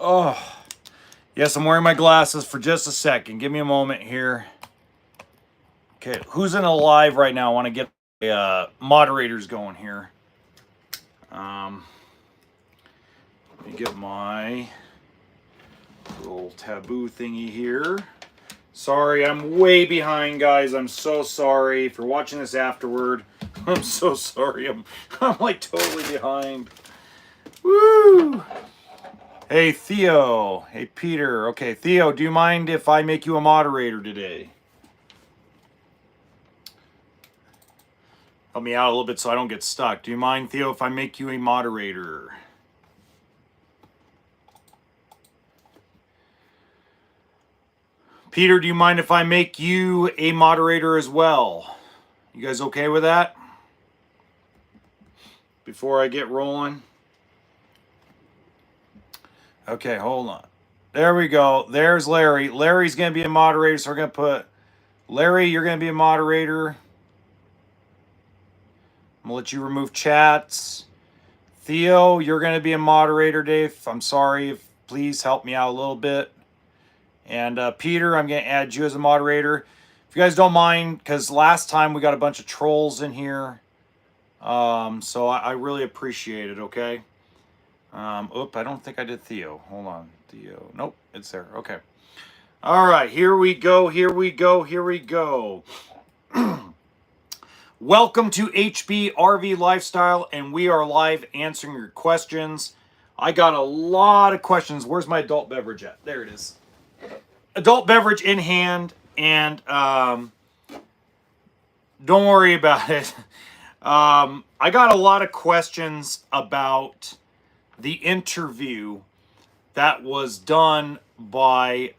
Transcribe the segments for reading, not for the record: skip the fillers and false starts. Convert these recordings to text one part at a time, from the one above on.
Oh, yes, I'm wearing my glasses for just a second. Give me a moment here. Okay, who's in a live right now? I want to get moderators going here. Let me get my little taboo thingy here. Sorry, I'm way behind, guys. I'm so sorry. If you're watching this afterward, I'm so sorry. I'm like totally behind. Woo! Hey, Theo. Hey, Peter. Okay, Theo, do you mind if I make you a moderator today? Help me out a little bit so I don't get stuck. Do you mind, Theo, if I make you a moderator? Peter, do you mind if I make you a moderator as well? You guys okay with that? Before I get rolling? Okay, hold on. There we go. There's Larry. Larry's going to be a moderator, so we're going to put... Larry, you're going to be a moderator. I'm going to let you remove chats. Theo, you're going to be a moderator, Dave. I'm sorry. Please help me out a little bit. And Peter, I'm going to add you as a moderator. If you guys don't mind, because last time we got a bunch of trolls in here. So I really appreciate it, okay? I don't think I did Theo. Hold on. Theo. Nope, it's there. Okay. All right, here we go. Here we go. Here we go. Welcome to HBRV Lifestyle, and we are live answering your questions. I got a lot of questions. Where's my adult beverage at? There it is. Adult beverage in hand, and don't worry about it. I got a lot of questions about the interview that was done by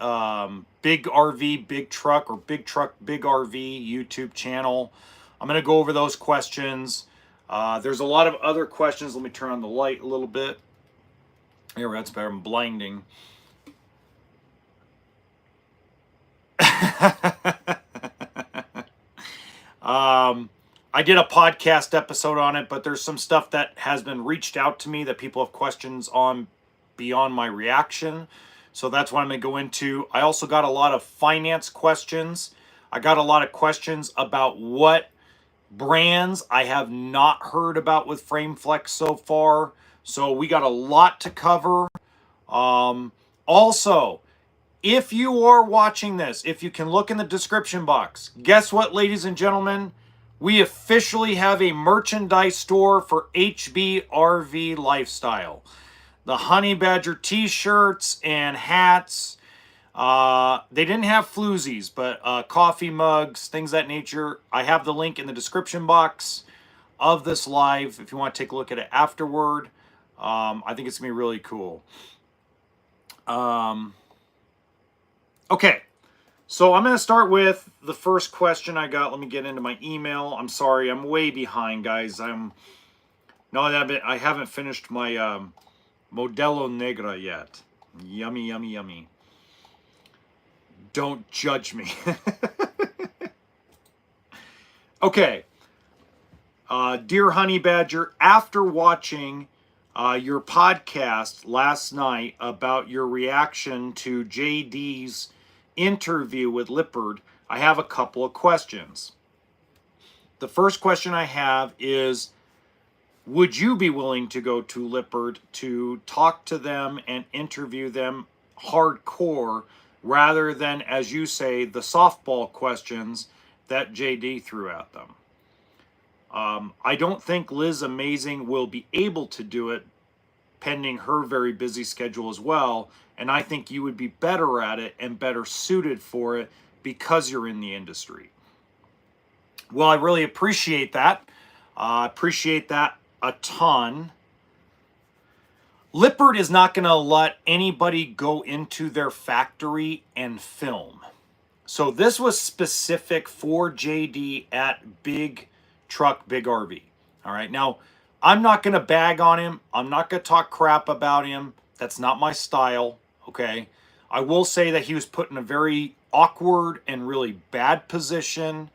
Big RV, Big Truck, or Big Truck, Big RV YouTube channel. I'm going to go over those questions. There's a lot of other questions. Let me turn on the light a little bit. Here, that's better. I'm blinding. I did a podcast episode on it, but there's some stuff that has been reached out to me that people have questions on beyond my reaction. So that's what I'm going to go into. I also got a lot of finance questions. I got a lot of questions about what brands I have not heard about with FrameFlex so far. So we got a lot to cover. Also, if you are watching this, if you can look in the description box, guess what, ladies and gentlemen? We officially have a merchandise store for HBRV Lifestyle. The Honey Badger t-shirts and hats. They didn't have floozies, but coffee mugs, things of that nature. I have the link in the description box of this live if you want to take a look at it afterward. I think it's going to be really cool. Okay, so I'm going to start with the first question I got. Let me get into my email. I'm sorry, I'm way behind, guys. I haven't finished my Modelo Negra yet. Yummy, yummy, yummy. Don't judge me. Okay. Dear Honey Badger, after watching your podcast last night about your reaction to JD's interview with Lippard, I have a couple of questions. The first question I have is, would you be willing to go to Lippard to talk to them and interview them hardcore rather than, as you say, the softball questions that JD threw at them? I don't think Liz Amazing will be able to do it, pending her very busy schedule as well, and I think you would be better at it and better suited for it because you're in the industry. Well, I really appreciate that. Appreciate that a ton. Lippard is not going to let anybody go into their factory and film. So this was specific for JD at Big Truck, Big RV. All right. Now, I'm not going to bag on him. I'm not going to talk crap about him. That's not my style. Okay. I will say that he was put in a very awkward and really bad position.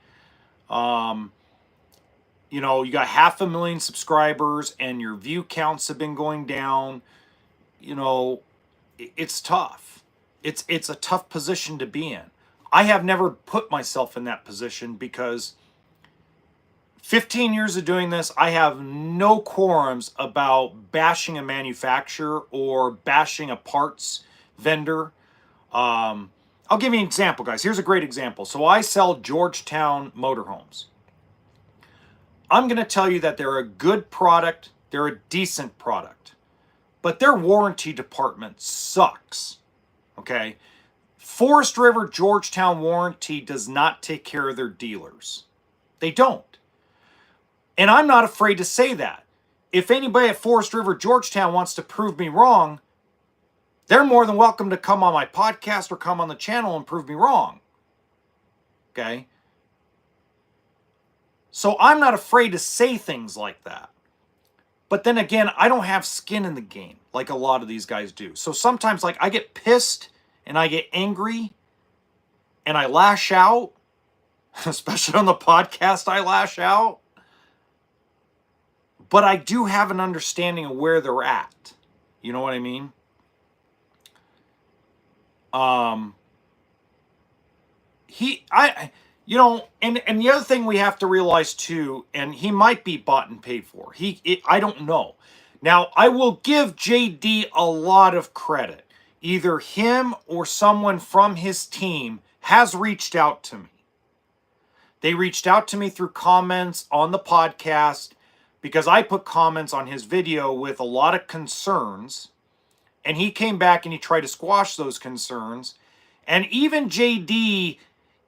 You know, you got 500,000 subscribers and your view counts have been going down. You know, it's tough. It's a tough position to be in. I have never put myself in that position because 15 years of doing this, I have no quorums about bashing a manufacturer or bashing a parts vendor. I'll give you an example, guys. Here's a great example. So I sell Georgetown motorhomes. I'm going to tell you that they're a good product. They're a decent product. But their warranty department sucks. Okay? Forest River Georgetown warranty does not take care of their dealers. They don't. And I'm not afraid to say that. If anybody at Forest River Georgetown wants to prove me wrong, they're more than welcome to come on my podcast or come on the channel and prove me wrong. Okay? So I'm not afraid to say things like that. But then again, I don't have skin in the game like a lot of these guys do. So sometimes like I get pissed and I get angry and I lash out. Especially on the podcast, I lash out. But I do have an understanding of where they're at. You know what I mean? And the other thing we have to realize too, and he might be bought and paid for. I don't know. Now, I will give JD a lot of credit. Either him or someone from his team has reached out to me. They reached out to me through comments on the podcast because I put comments on his video with a lot of concerns. And he came back and he tried to squash those concerns. And even JD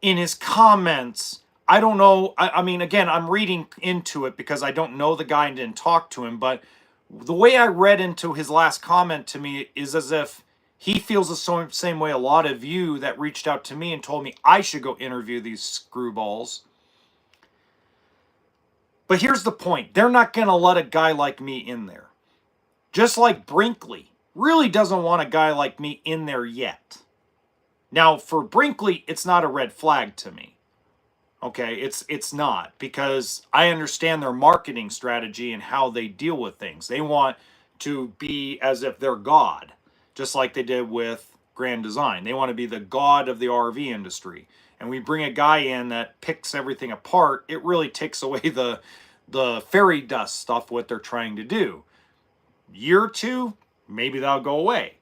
in his comments, I don't know. I mean, again, I'm reading into it because I don't know the guy and didn't talk to him. But the way I read into his last comment to me is as if he feels the same way a lot of you that reached out to me and told me I should go interview these screwballs. But here's the point. They're not going to let a guy like me in there. Just like Brinkley really doesn't want a guy like me in there yet. Now, for Brinkley, it's not a red flag to me. Okay, it's not, because I understand their marketing strategy and how they deal with things. They want to be as if they're God, just like they did with Grand Design. They want to be the God of the RV industry. And we bring a guy in that picks everything apart, it really takes away the fairy dust stuff, what they're trying to do. Year or two, maybe that'll go away.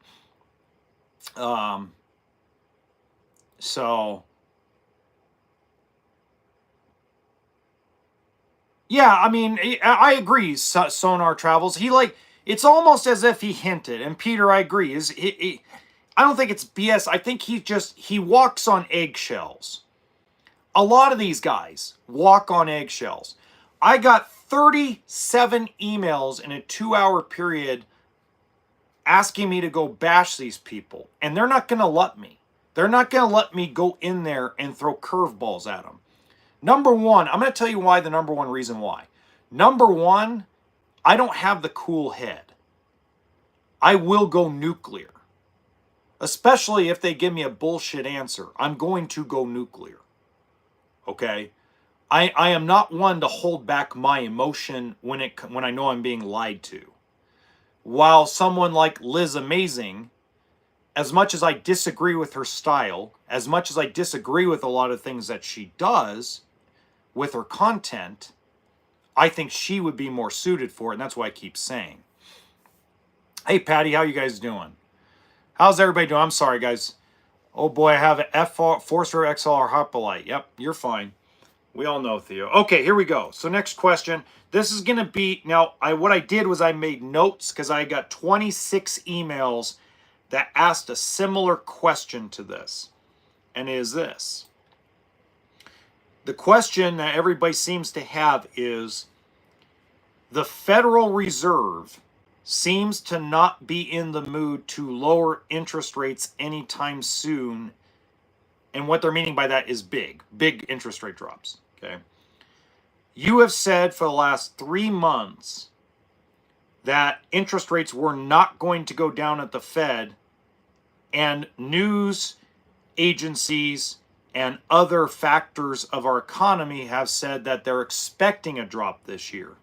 Yeah, I mean, I agree, Sonar Travels. It's almost as if he hinted, and Peter, I agree. I don't think it's BS. I think he walks on eggshells. A lot of these guys walk on eggshells. I got 37 emails in a 2-hour period asking me to go bash these people, and they're not going to let me. They're not going to let me go in there and throw curveballs at them. Number one, I'm going to tell you why, the number one reason why. Number one, I don't have the cool head. I will go nuclear. Especially if they give me a bullshit answer. I'm going to go nuclear. Okay? I am not one to hold back my emotion when I know I'm being lied to. While someone like Liz Amazing, as much as I disagree with her style, as much as I disagree with a lot of things that she does with her content, I think she would be more suited for it, and that's why I keep saying. Hey, Patty, how you guys doing? How's everybody doing? I'm sorry, guys. Oh, boy, I have an Forester XLR Hoplite. Yep, you're fine. We all know, Theo. Okay, here we go. So next question. This is going to be... Now, what I did was I made notes because I got 26 emails that asked a similar question to this. And it is this. The question that everybody seems to have is, the Federal Reserve seems to not be in the mood to lower interest rates anytime soon. And what they're meaning by that is big interest rate drops. Okay. You have said for the last 3 months that interest rates were not going to go down at the Fed, and news agencies and other factors of our economy have said that they're expecting a drop this year.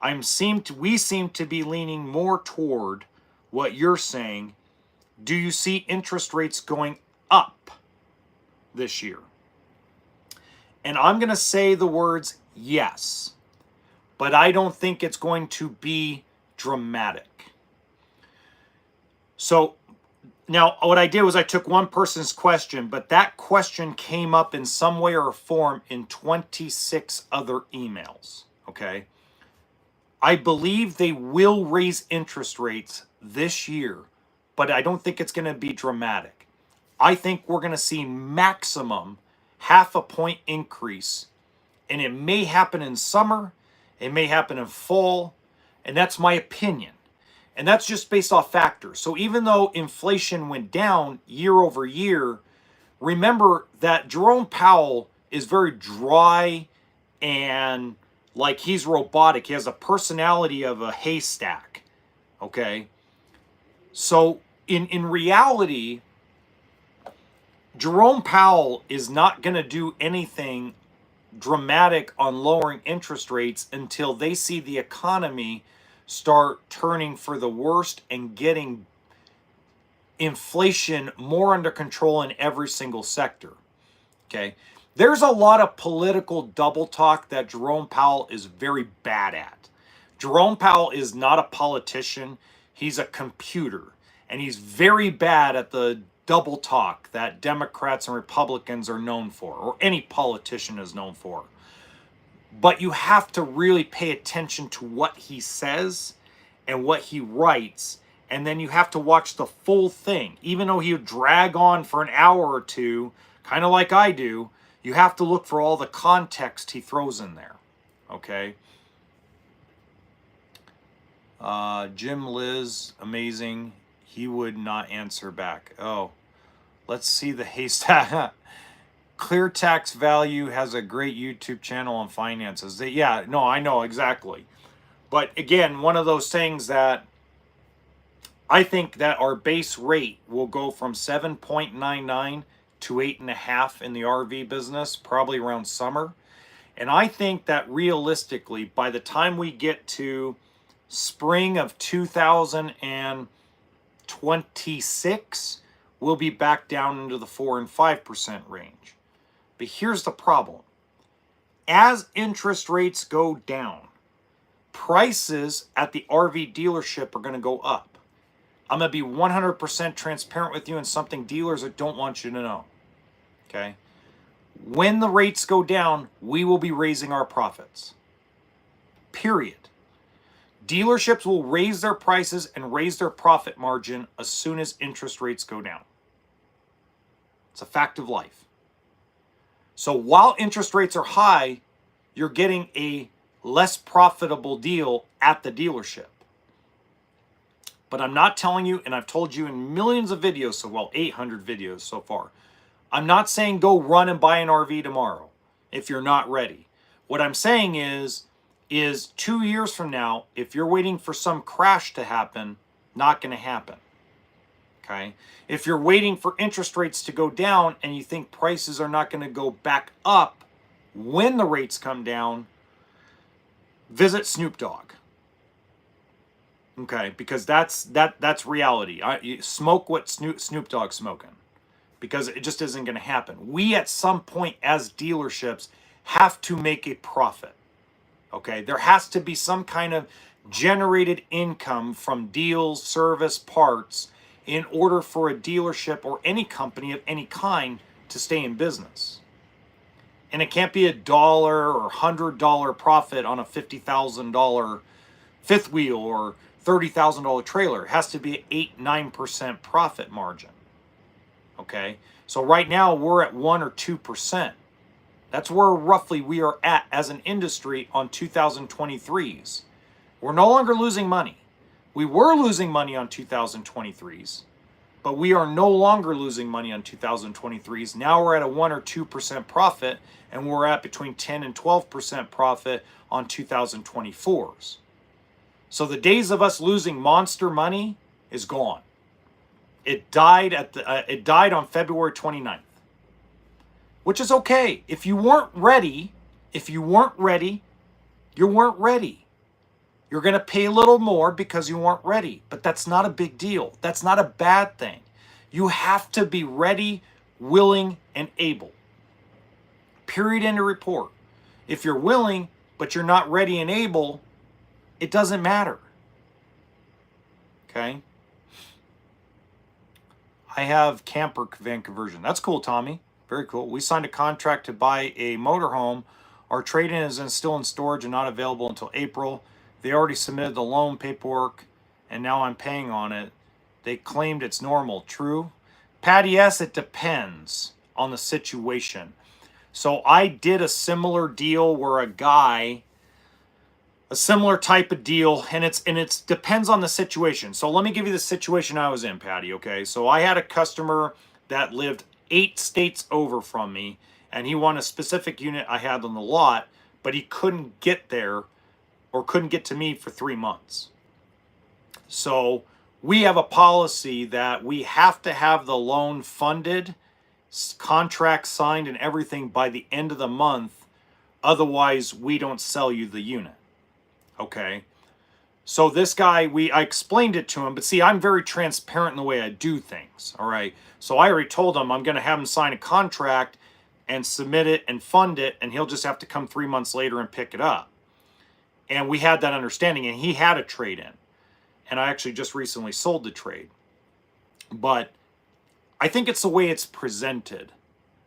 We seem to be leaning more toward what you're saying, do you see interest rates going up this year? And I'm going to say the words yes, but I don't think it's going to be dramatic. So now what I did was I took one person's question, but that question came up in some way or form in 26 other emails, okay? I believe they will raise interest rates this year, but I don't think it's going to be dramatic. I think we're going to see maximum 0.5 point increase, and it may happen in summer, it may happen in fall, and that's my opinion. And that's just based off factors. So even though inflation went down year over year, remember that Jerome Powell is very dry and like he's robotic. He has a personality of a haystack. Okay? So in reality, Jerome Powell is not going to do anything dramatic on lowering interest rates until they see the economy start turning for the worst and getting inflation more under control in every single sector. Okay? There's a lot of political double talk that Jerome Powell is very bad at. Jerome Powell is not a politician. He's a computer. And he's very bad at the double talk that Democrats and Republicans are known for, or any politician is known for. But you have to really pay attention to what he says and what he writes, and then you have to watch the full thing. Even though he'll drag on for an hour or two, kind of like I do, you have to look for all the context he throws in there. Okay? Jim Liz, amazing. He would not answer back. Oh, let's see the haystack. Clear Tax Value has a great YouTube channel on finances. Yeah, no, I know exactly. But again, one of those things that I think that our base rate will go from 7.99 to 8.5 in the RV business, probably around summer. And I think that realistically, by the time we get to spring of 2026, we'll be back down into the 4 and 5% range. But here's the problem. As interest rates go down, prices at the RV dealership are going to go up. I'm going to be 100% transparent with you and something dealers don't want you to know. Okay? When the rates go down, we will be raising our profits. Period. Dealerships will raise their prices and raise their profit margin as soon as interest rates go down. It's a fact of life. So while interest rates are high, you're getting a less profitable deal at the dealership. But I'm not telling you, and I've told you in millions of videos, so well, 800 videos so far, I'm not saying go run and buy an RV tomorrow if you're not ready. What I'm saying is 2 years from now, if you're waiting for some crash to happen, not going to happen. Okay? If you're waiting for interest rates to go down and you think prices are not going to go back up when the rates come down, visit Snoop Dogg. Okay? Because that's reality. Smoke what Snoop Dogg's smoking. Because it just isn't going to happen. We at some point as dealerships have to make a profit. Okay? There has to be some kind of generated income from deals, service, parts, in order for a dealership or any company of any kind to stay in business. And it can't be $1 or $100 profit on a $50,000 fifth wheel or $30,000 trailer. It has to be an 8-9% profit margin. Okay? So right now we're at 1 or 2%. That's where roughly we are at as an industry on 2023s. We're no longer losing money. We were losing money on 2023s, but we are no longer losing money on 2023s. Now we're at a 1 or 2% profit, and we're at between 10 and 12% profit on 2024s. So the days of us losing monster money is gone. It died on February 29th, which is okay. If you weren't ready, you weren't ready. You're going to pay a little more because you weren't ready, but that's not a big deal. That's not a bad thing. You have to be ready, willing, and able. Period, end of report. If you're willing, but you're not ready and able, it doesn't matter. Okay? I have camper van conversion. That's cool, Tommy. Very cool. We signed a contract to buy a motorhome. Our trade-in is still in storage and not available until April. They already submitted the loan paperwork, and now I'm paying on it. They claimed it's normal. True? Patty, yes, it depends on the situation. So I did a similar deal where a similar type of deal, and it's depends on the situation. So let me give you the situation I was in, Patty, okay? So I had a customer that lived 8 states over from me, and he wanted a specific unit I had on the lot, but he couldn't get there or couldn't get to me for 3 months. So we have a policy that we have to have the loan funded, contract signed, and everything by the end of the month. Otherwise, we don't sell you the unit. Okay, so this guy, I explained it to him, but see, I'm very transparent in the way I do things, all right? So I already told him I'm going to have him sign a contract and submit it and fund it, and he'll just have to come 3 months later and pick it up. And we had that understanding, and he had a trade-in. And I actually just recently sold the trade. But I think it's the way it's presented,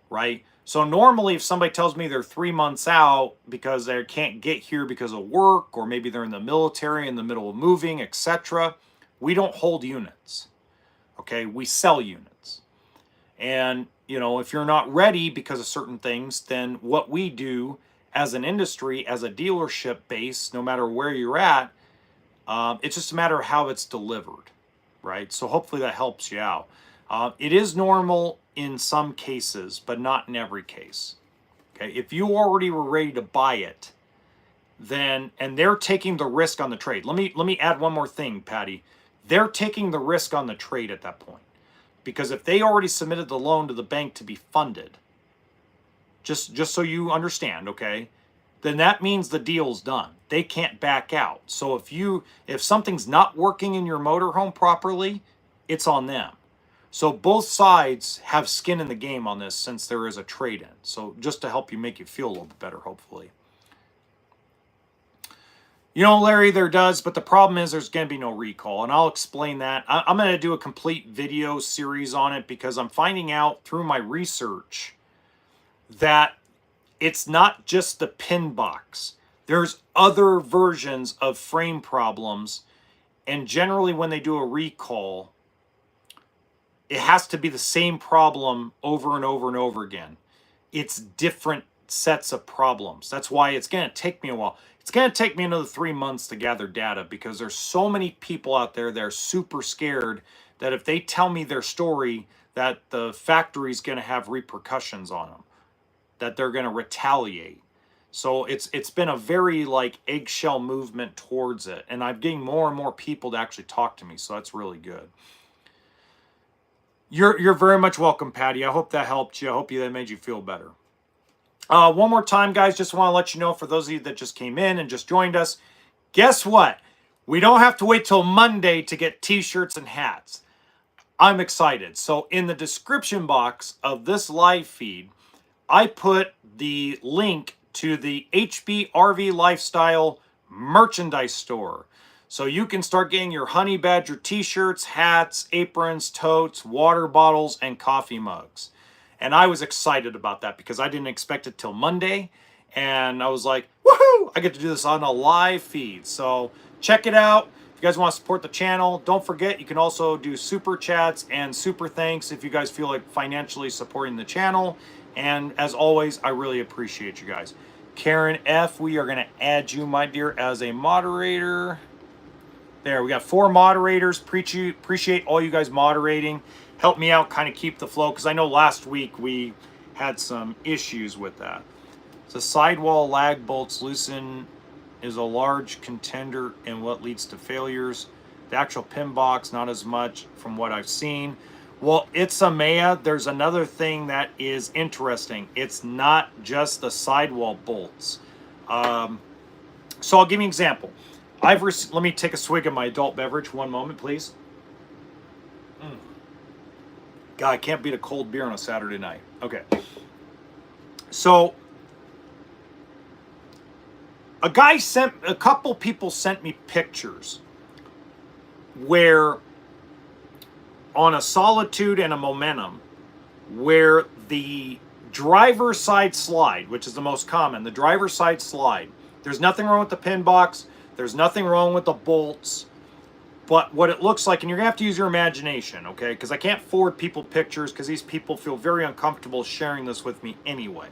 right? So normally if somebody tells me they're 3 months out because they can't get here because of work, or maybe they're in the military in the middle of moving, etc., we don't hold units. Okay, we sell units. And, you know, if you're not ready because of certain things, then what we do as an industry, as a dealership base, no matter where you're at, it's just a matter of how it's delivered, right? So hopefully that helps you out. It is normal in some cases, but not in every case. Okay, if you already were ready to buy it, then, and they're taking the risk on the trade. Let me add one more thing, Patty. They're taking the risk on the trade at that point, because if they already submitted the loan to the bank to be funded, just so you understand, okay, then that means the deal's done. They can't back out. So if something's not working in your motorhome properly, it's on them. So both sides have skin in the game on this, since there is a trade-in. So just to help you, make you feel a little bit better, hopefully. You know, Larry, there does, but the problem is there's going to be no recall, and I'll explain that. I'm going to do a complete video series on it, because I'm finding out through my research that it's not just the pin box. There's other versions of frame problems, and generally when they do a recall, it has to be the same problem over and over and over again. It's different sets of problems. That's why it's going to take me a while. It's going to take me another 3 months to gather data, because there's so many people out there that are super scared that if they tell me their story, that the factory's going to have repercussions on them, that they're going to retaliate. So it's been a very like eggshell movement towards it, and I'm getting more and more people to actually talk to me, so that's really good. You're very much welcome, Patty. I hope that helped you. I hope that made you feel better. One more time, guys, just want to let you know, for those of you that just came in and just joined us, guess what? We don't have to wait till Monday to get t-shirts and hats. I'm excited. So in the description box of this live feed, I put the link to the HBRV Lifestyle merchandise store. So you can start getting your Honey Badger t-shirts, hats, aprons, totes, water bottles, and coffee mugs. And I was excited about that, because I didn't expect it till Monday. And I was like, woohoo! I get to do this on a live feed. So check it out. If you guys want to support the channel, don't forget, you can also do super chats and super thanks if you guys feel like financially supporting the channel. And as always, I really appreciate you guys. Karen F., we are going to add you, my dear, as a moderator. There, we got 4 moderators. Appreciate all you guys moderating. Help me out, kind of keep the flow, because I know last week we had some issues with that. So sidewall lag bolts loosen is a large contender in what leads to failures. The actual pin box, not as much from what I've seen. Well, it's a Maya. There's another thing that is interesting. It's not just the sidewall bolts. So I'll give you an example. Let me take a swig of my adult beverage. One moment, please. God, I can't beat a cold beer on a Saturday night. Okay. So a couple people sent me pictures where on a Solitude and a Momentum, where the driver's side slide, which is the most common, the driver's side slide, there's nothing wrong with the pin box, there's nothing wrong with the bolts, but what it looks like, and you're gonna have to use your imagination, okay, because I can't forward people pictures because these people feel very uncomfortable sharing this with me anyway.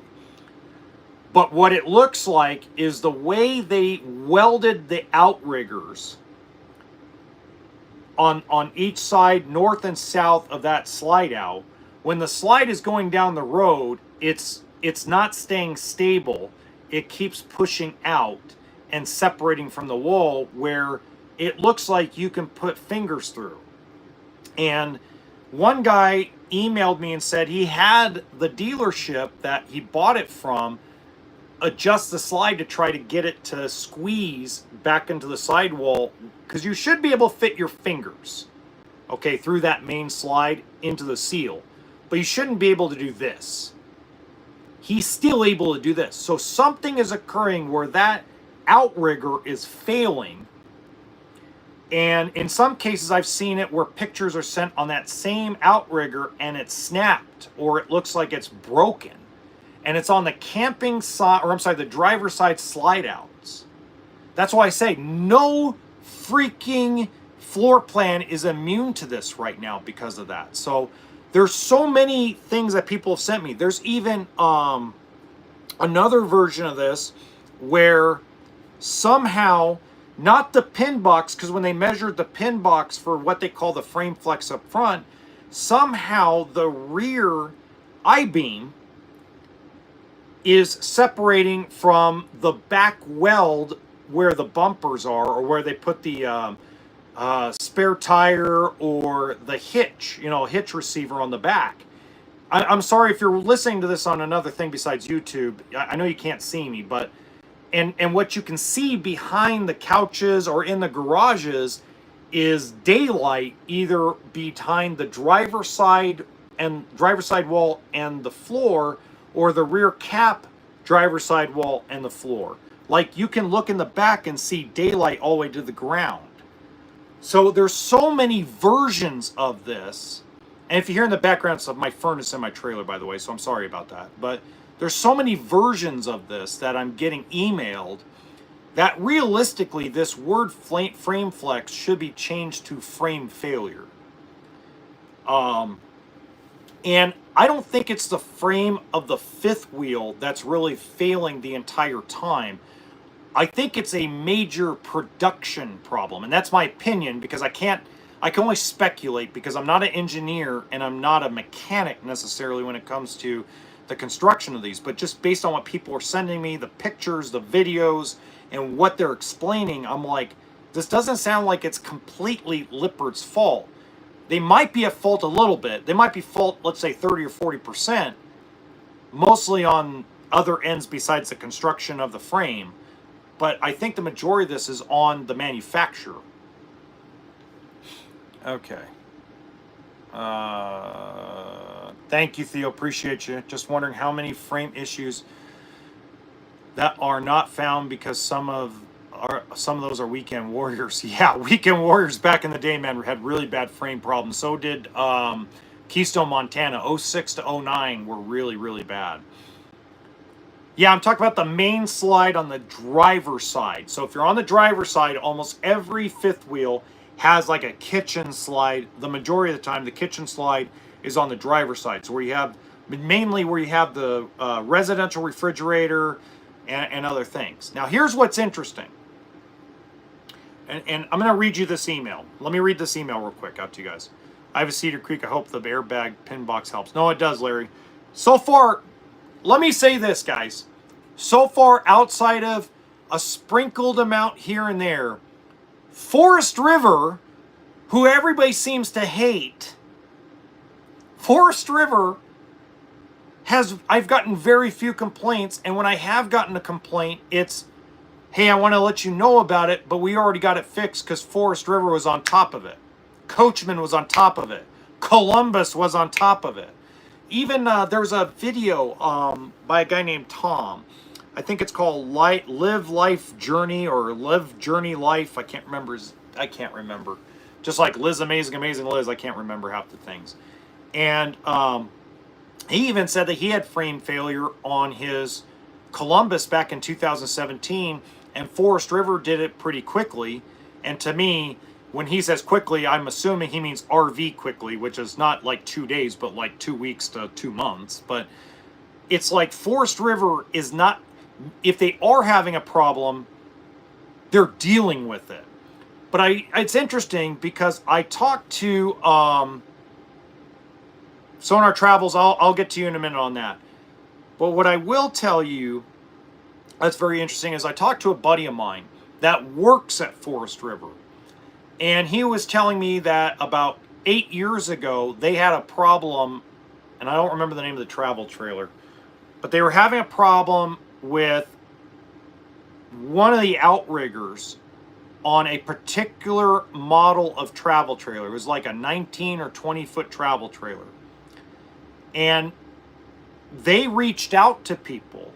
But what it looks like is the way they welded the outriggers on each side, north and south of that slide out. When the slide is going down the road, it's not staying stable. It keeps pushing out and separating from the wall where it looks like you can put fingers through. And one guy emailed me and said he had the dealership that he bought it from adjust the slide to try to get it to squeeze back into the sidewall, because you should be able to fit your fingers, okay, through that main slide into the seal, but you shouldn't be able to do this. He's still able to do this. So something is occurring where that outrigger is failing, and in some cases I've seen it where pictures are sent on that same outrigger and it's snapped or it looks like it's broken. And it's on the camping side, or I'm sorry, the driver's side slide outs. That's why I say no freaking floor plan is immune to this right now because of that. So there's so many things that people have sent me. There's even another version of this where somehow, not the pin box, because when they measured the pin box for what they call the frame flex up front, somehow the rear I-beam is separating from the back weld where the bumpers are, or where they put the spare tire or the hitch, hitch receiver on the back. I'm sorry if you're listening to this on another thing besides YouTube. I know you can't see me, but and what you can see behind the couches or in the garages is daylight either behind the driver's side wall and the floor, or the rear cap driver's side wall and the floor. Like, you can look in the back and see daylight all the way to the ground. So there's so many versions of this. And if you hear in the background, it's my furnace in my trailer, by the way, so I'm sorry about that. But there's so many versions of this that I'm getting emailed that realistically this word frame flex should be changed to frame failure. And I don't think it's the frame of the fifth wheel that's really failing the entire time. I think it's a major production problem. And that's my opinion, because I can only speculate, because I'm not an engineer and I'm not a mechanic necessarily when it comes to the construction of these. But just based on what people are sending me, the pictures, the videos, and what they're explaining, I'm like, this doesn't sound like it's completely Lippard's fault. They might be at fault a little bit. They might be fault, let's say 30 or 40%, mostly on other ends besides the construction of the frame. But I think the majority of this is on the manufacturer. Okay. Thank you, Theo. Appreciate you. Just wondering how many frame issues that are not found, because some of those are weekend warriors. Yeah, weekend warriors back in the day, man, had really bad frame problems. So did Keystone, Montana. 06 to 09 were really, really bad. Yeah, I'm talking about the main slide on the driver's side. So if you're on the driver's side, almost every fifth wheel has like a kitchen slide. The majority of the time, the kitchen slide is on the driver's side. So mainly where you have the residential refrigerator and other things. Now, here's what's interesting. And I'm going to read you this email. Let me read this email real quick out to you guys. I have a Cedar Creek. I hope the airbag pin box helps. No, it does, Larry. So far, let me say this, guys. So far, outside of a sprinkled amount here and there, Forest River, who everybody seems to hate, Forest River I've gotten very few complaints, and when I have gotten a complaint, it's, hey, I want to let you know about it, but we already got it fixed because Forest River was on top of it. Coachman was on top of it. Columbus was on top of it. Even there's a video by a guy named Tom. I think it's called Live Life Journey or Live Journey Life. I can't remember. I can't remember. Just like Liz Amazing Amazing Liz, I can't remember half the things. And he even said that he had frame failure on his Columbus back in 2017, and Forest River did it pretty quickly. And to me, when he says quickly, I'm assuming he means RV quickly, which is not like 2 days, but like 2 weeks to 2 months. But it's like Forest River is not, if they are having a problem, they're dealing with it. But it's interesting because I talked to Sonar Travels. I'll get to you in a minute on that. But what I will tell you that's very interesting is I talked to a buddy of mine that works at Forest River. And he was telling me that about 8 years ago, they had a problem, and I don't remember the name of the travel trailer, but they were having a problem with one of the outriggers on a particular model of travel trailer. It was like a 19 or 20 foot travel trailer. And they reached out to people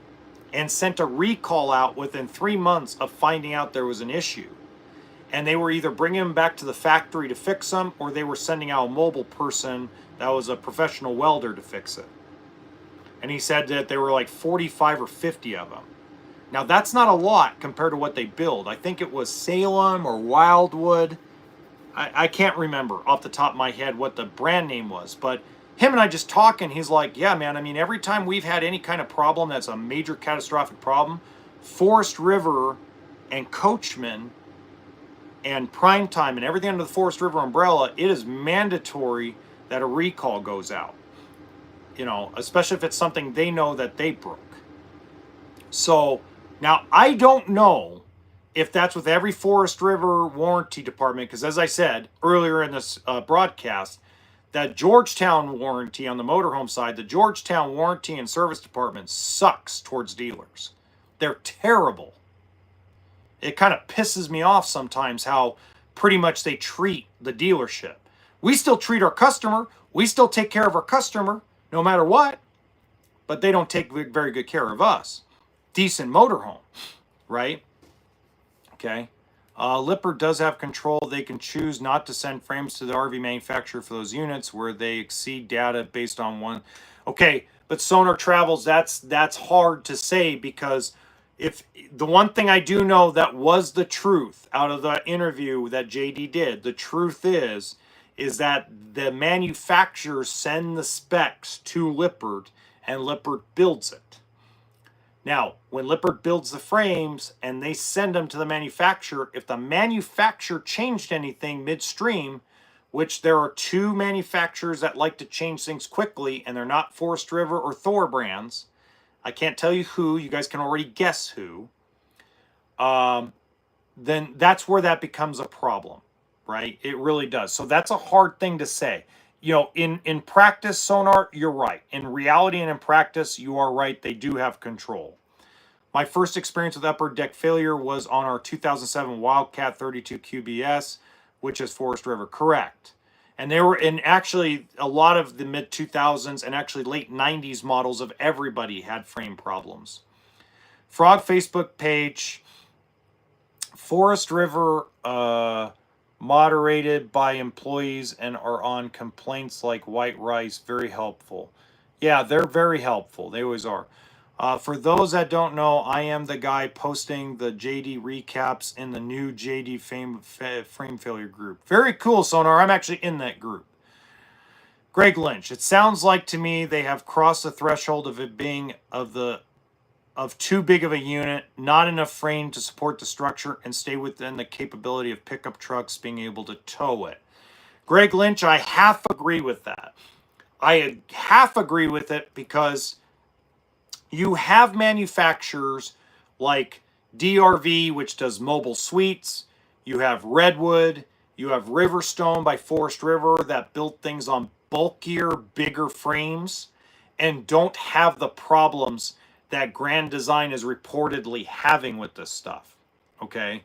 and sent a recall out within 3 months of finding out there was an issue. And they were either bringing them back to the factory to fix them, or they were sending out a mobile person that was a professional welder to fix it. And he said that there were like 45 or 50 of them. Now that's not a lot compared to what they build. I think it was Salem or Wildwood. I can't remember off the top of my head what the brand name was, but him and I just talking, he's like, yeah, man, I mean, every time we've had any kind of problem that's a major catastrophic problem, Forest River and Coachman and Primetime and everything under the Forest River umbrella, it is mandatory that a recall goes out. You know, especially if it's something they know that they broke. So, now I don't know if that's with every Forest River warranty department, because as I said earlier in this broadcast, that Georgetown warranty on the motorhome side, the Georgetown warranty and service department sucks towards dealers. They're terrible. It kind of pisses me off sometimes how pretty much they treat the dealership. We still treat our customer. We still take care of our customer no matter what, but they don't take very good care of us. Decent motorhome, right? Okay. Lippert does have control. They can choose not to send frames to the RV manufacturer for those units where they exceed data based on one. Okay, but Sonar Travels, that's hard to say, because if the one thing I do know that was the truth out of the interview that JD did, the truth is that the manufacturers send the specs to Lippert and Lippert builds it. Now, when Lippert builds the frames and they send them to the manufacturer, if the manufacturer changed anything midstream, which there are 2 manufacturers that like to change things quickly, and they're not Forest River or Thor brands, I can't tell you who, you guys can already guess who, then that's where that becomes a problem, right? It really does. So that's a hard thing to say. You know, in practice, Sonar, you're right. In reality and in practice, you are right. They do have control. My first experience with upper deck failure was on our 2007 Wildcat 32 QBS, which is Forest River. Correct. And they were in actually a lot of the mid 2000s and actually late 90s models of everybody had frame problems. Frog Facebook page, Forest River, moderated by employees and are on complaints like white rice. Very helpful. Yeah, they're very helpful. They always are. For those that don't know, I am the guy posting the JD recaps in the new JD frame failure group. Very cool, Sonar. I'm actually in that group. Greg Lynch. It sounds like to me they have crossed the threshold of it being of too big of a unit, not enough frame to support the structure and stay within the capability of pickup trucks being able to tow it. Greg Lynch, I half agree with that. I half agree with it because you have manufacturers like DRV, which does mobile suites. You have Redwood. You have Riverstone by Forest River that built things on bulkier, bigger frames and don't have the problems that Grand Design is reportedly having with this stuff, okay?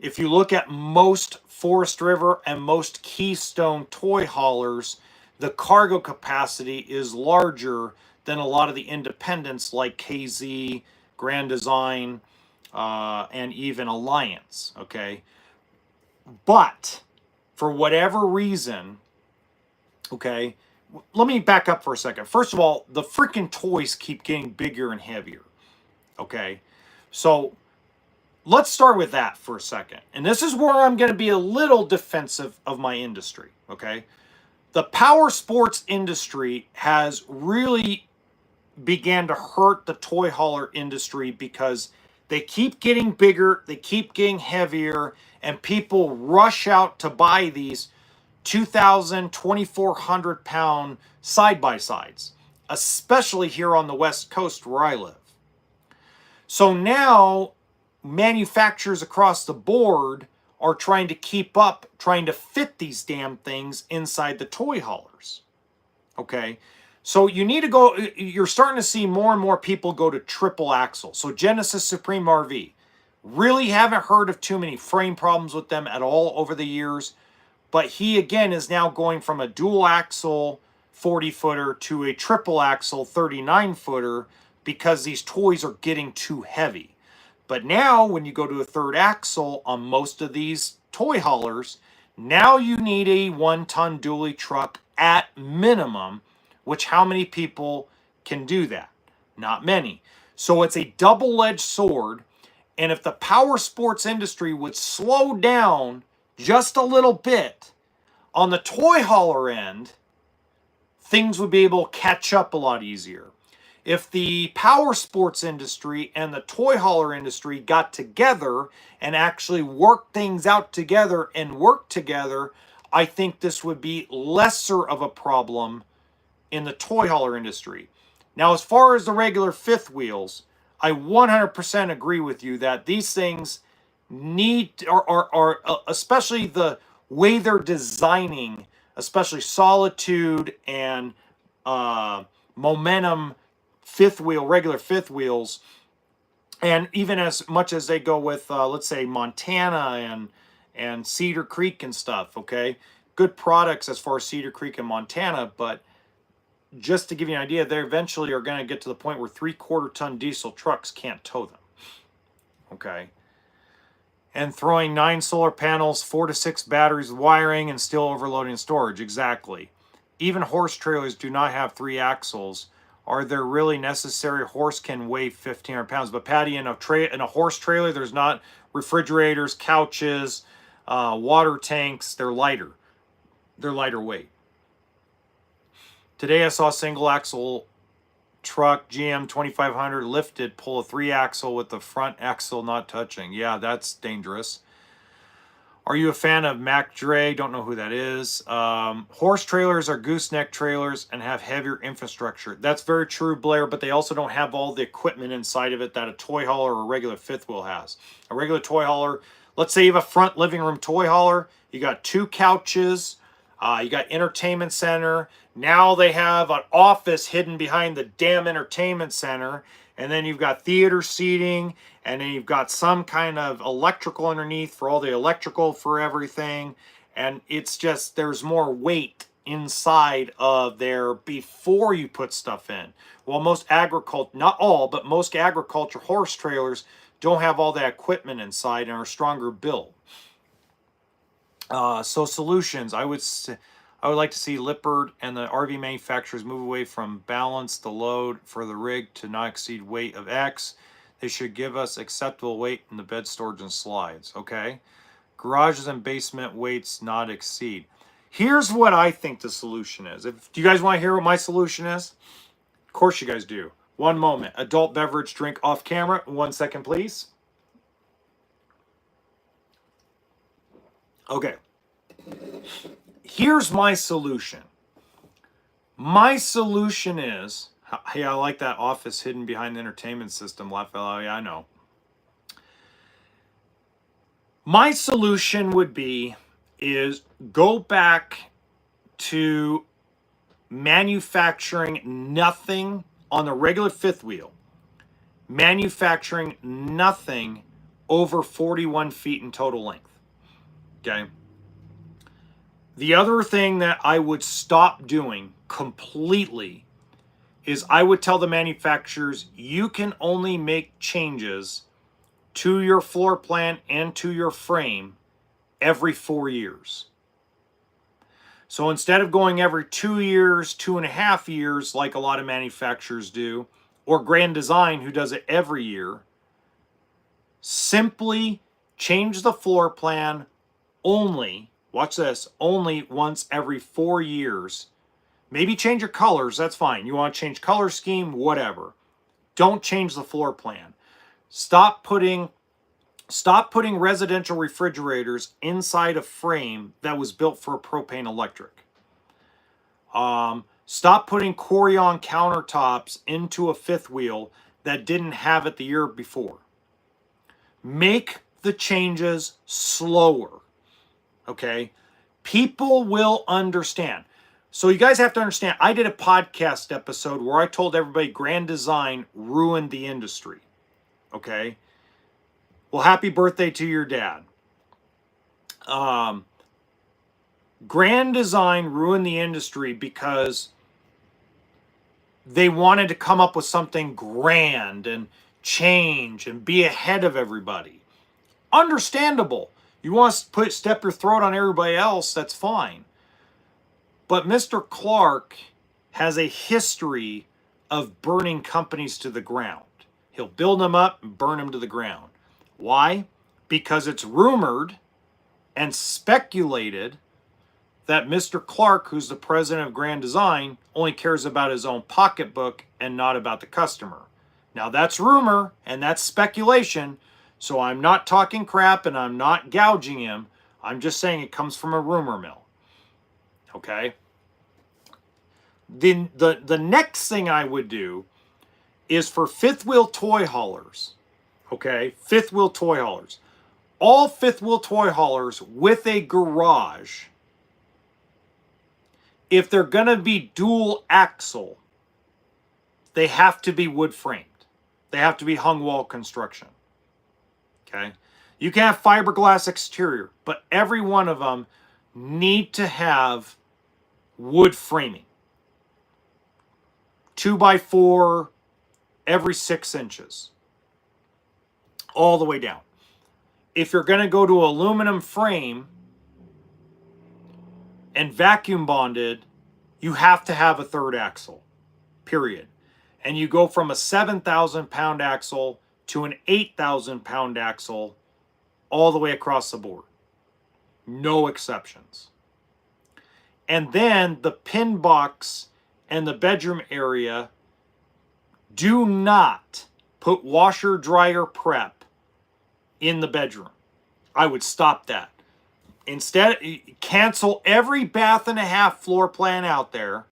If you look at most Forest River and most Keystone toy haulers, the cargo capacity is larger than a lot of the independents like KZ, Grand Design, and even Alliance, okay? But for whatever reason, okay, let me back up for a second. First of all, the freaking toys keep getting bigger and heavier, okay? So let's start with that for a second. And this is where I'm going to be a little defensive of my industry, okay? The power sports industry has really began to hurt the toy hauler industry because they keep getting bigger, they keep getting heavier, and people rush out to buy these 2,000, 2,400 pound side-by-sides, especially here on the West Coast where I live. So now manufacturers across the board are trying to keep up, trying to fit these damn things inside the toy haulers. Okay? So you need to go, you're starting to see more and more people go to triple axle. So Genesis Supreme RV. Really haven't heard of too many frame problems with them at all over the years. But he, again, is now going from a dual axle 40-footer to a triple axle 39-footer because these toys are getting too heavy. But now when you go to a third axle on most of these toy haulers, now you need a 1-ton dually truck at minimum, which how many people can do that? Not many. So it's a double-edged sword. And if the power sports industry would slow down just a little bit on the toy hauler end, things would be able to catch up a lot easier. If the power sports industry and the toy hauler industry got together and actually worked things out together and worked together, I think this would be lesser of a problem in the toy hauler industry. Now, as far as the regular fifth wheels, I 100% agree with you that these things are especially the way they're designing, especially Solitude and Momentum fifth wheel, regular fifth wheels, and even as much as they go with, let's say, Montana and Cedar Creek and stuff, okay? Good products as far as Cedar Creek and Montana, but just to give you an idea, they eventually are going to get to the point where 3/4-ton diesel trucks can't tow them, okay? And throwing 9 solar panels, 4 to 6 batteries with wiring, and still overloading storage. Exactly. Even horse trailers do not have 3 axles. Are there really necessary? Horse can weigh 1,500 pounds. But Patty, in a horse trailer, there's not refrigerators, couches, water tanks. They're lighter. They're lighter weight. Today I saw a single axle truck, GM 2500 lifted, pull a 3-axle with the front axle not touching. Yeah, that's dangerous. Are you a fan of Mac Dre? Don't know who that is. Horse trailers are gooseneck trailers and have heavier infrastructure. That's very true, Blair, but they also don't have all the equipment inside of it that a toy hauler or a regular fifth wheel has. A regular toy hauler, let's say you have a front living room toy hauler, you got 2 couches, you got entertainment center. Now they have an office hidden behind the damn entertainment center. And then you've got theater seating. And then you've got some kind of electrical underneath for all the electrical for everything. And it's just, there's more weight inside of there before you put stuff in. Well, most agriculture, not all, but most agriculture horse trailers don't have all that equipment inside and are stronger built. So solutions, I would like to see Lippert and the RV manufacturers move away from balance the load for the rig to not exceed weight of X. They should give us acceptable weight in the bed storage and slides, okay? Garages and basement weights not exceed. Here's what I think the solution is. Do you guys want to hear what my solution is? Of course you guys do. One moment. Adult beverage drink off camera. 1 second, please. Okay. Here's my solution. My solution is, hey, I like that office hidden behind the entertainment system, Lafayette. Yeah, I know. My solution would be is go back to manufacturing nothing on the regular fifth wheel. Manufacturing nothing over 41 feet in total length. Okay. The other thing that I would stop doing completely is I would tell the manufacturers, you can only make changes to your floor plan and to your frame every 4 years. So instead of going every 2 years, 2.5 years, like a lot of manufacturers do, or Grand Design, who does it every year, simply change the floor plan only, watch this, only once every 4 years. Maybe change your colors, that's fine. You want to change color scheme, whatever. Don't change the floor plan. Stop putting residential refrigerators inside a frame that was built for a propane electric. Stop putting Corian countertops into a fifth wheel that didn't have it the year before. Make the changes slower, okay? People will understand. So you guys have to understand, I did a podcast episode where I told everybody Grand Design ruined the industry, okay? Well, happy birthday to your dad. Grand Design ruined the industry because they wanted to come up with something grand and change and be ahead of everybody. Understandable. You want to step your throat on everybody else, that's fine. But Mr. Clark has a history of burning companies to the ground. He'll build them up and burn them to the ground. Why? Because it's rumored and speculated that Mr. Clark, who's the president of Grand Design, only cares about his own pocketbook and not about the customer. Now that's rumor and that's speculation, so I'm not talking crap and I'm not gouging him. I'm just saying it comes from a rumor mill. Okay? The next thing I would do is for fifth wheel toy haulers. Okay? Fifth wheel toy haulers. All fifth wheel toy haulers with a garage, if they're going to be dual axle, they have to be wood framed. They have to be hung wall construction. Okay? You can have fiberglass exterior, but every one of them need to have wood framing. 2x4 every 6 inches. All the way down. If you're going to go to aluminum frame and vacuum bonded, you have to have a third axle, period. And you go from a 7,000 pound axle to an 8,000 pound axle all the way across the board. No exceptions. And then the pin box and the bedroom area, do not put washer dryer prep in the bedroom. I would stop that. Instead, cancel every bath and a half floor plan out there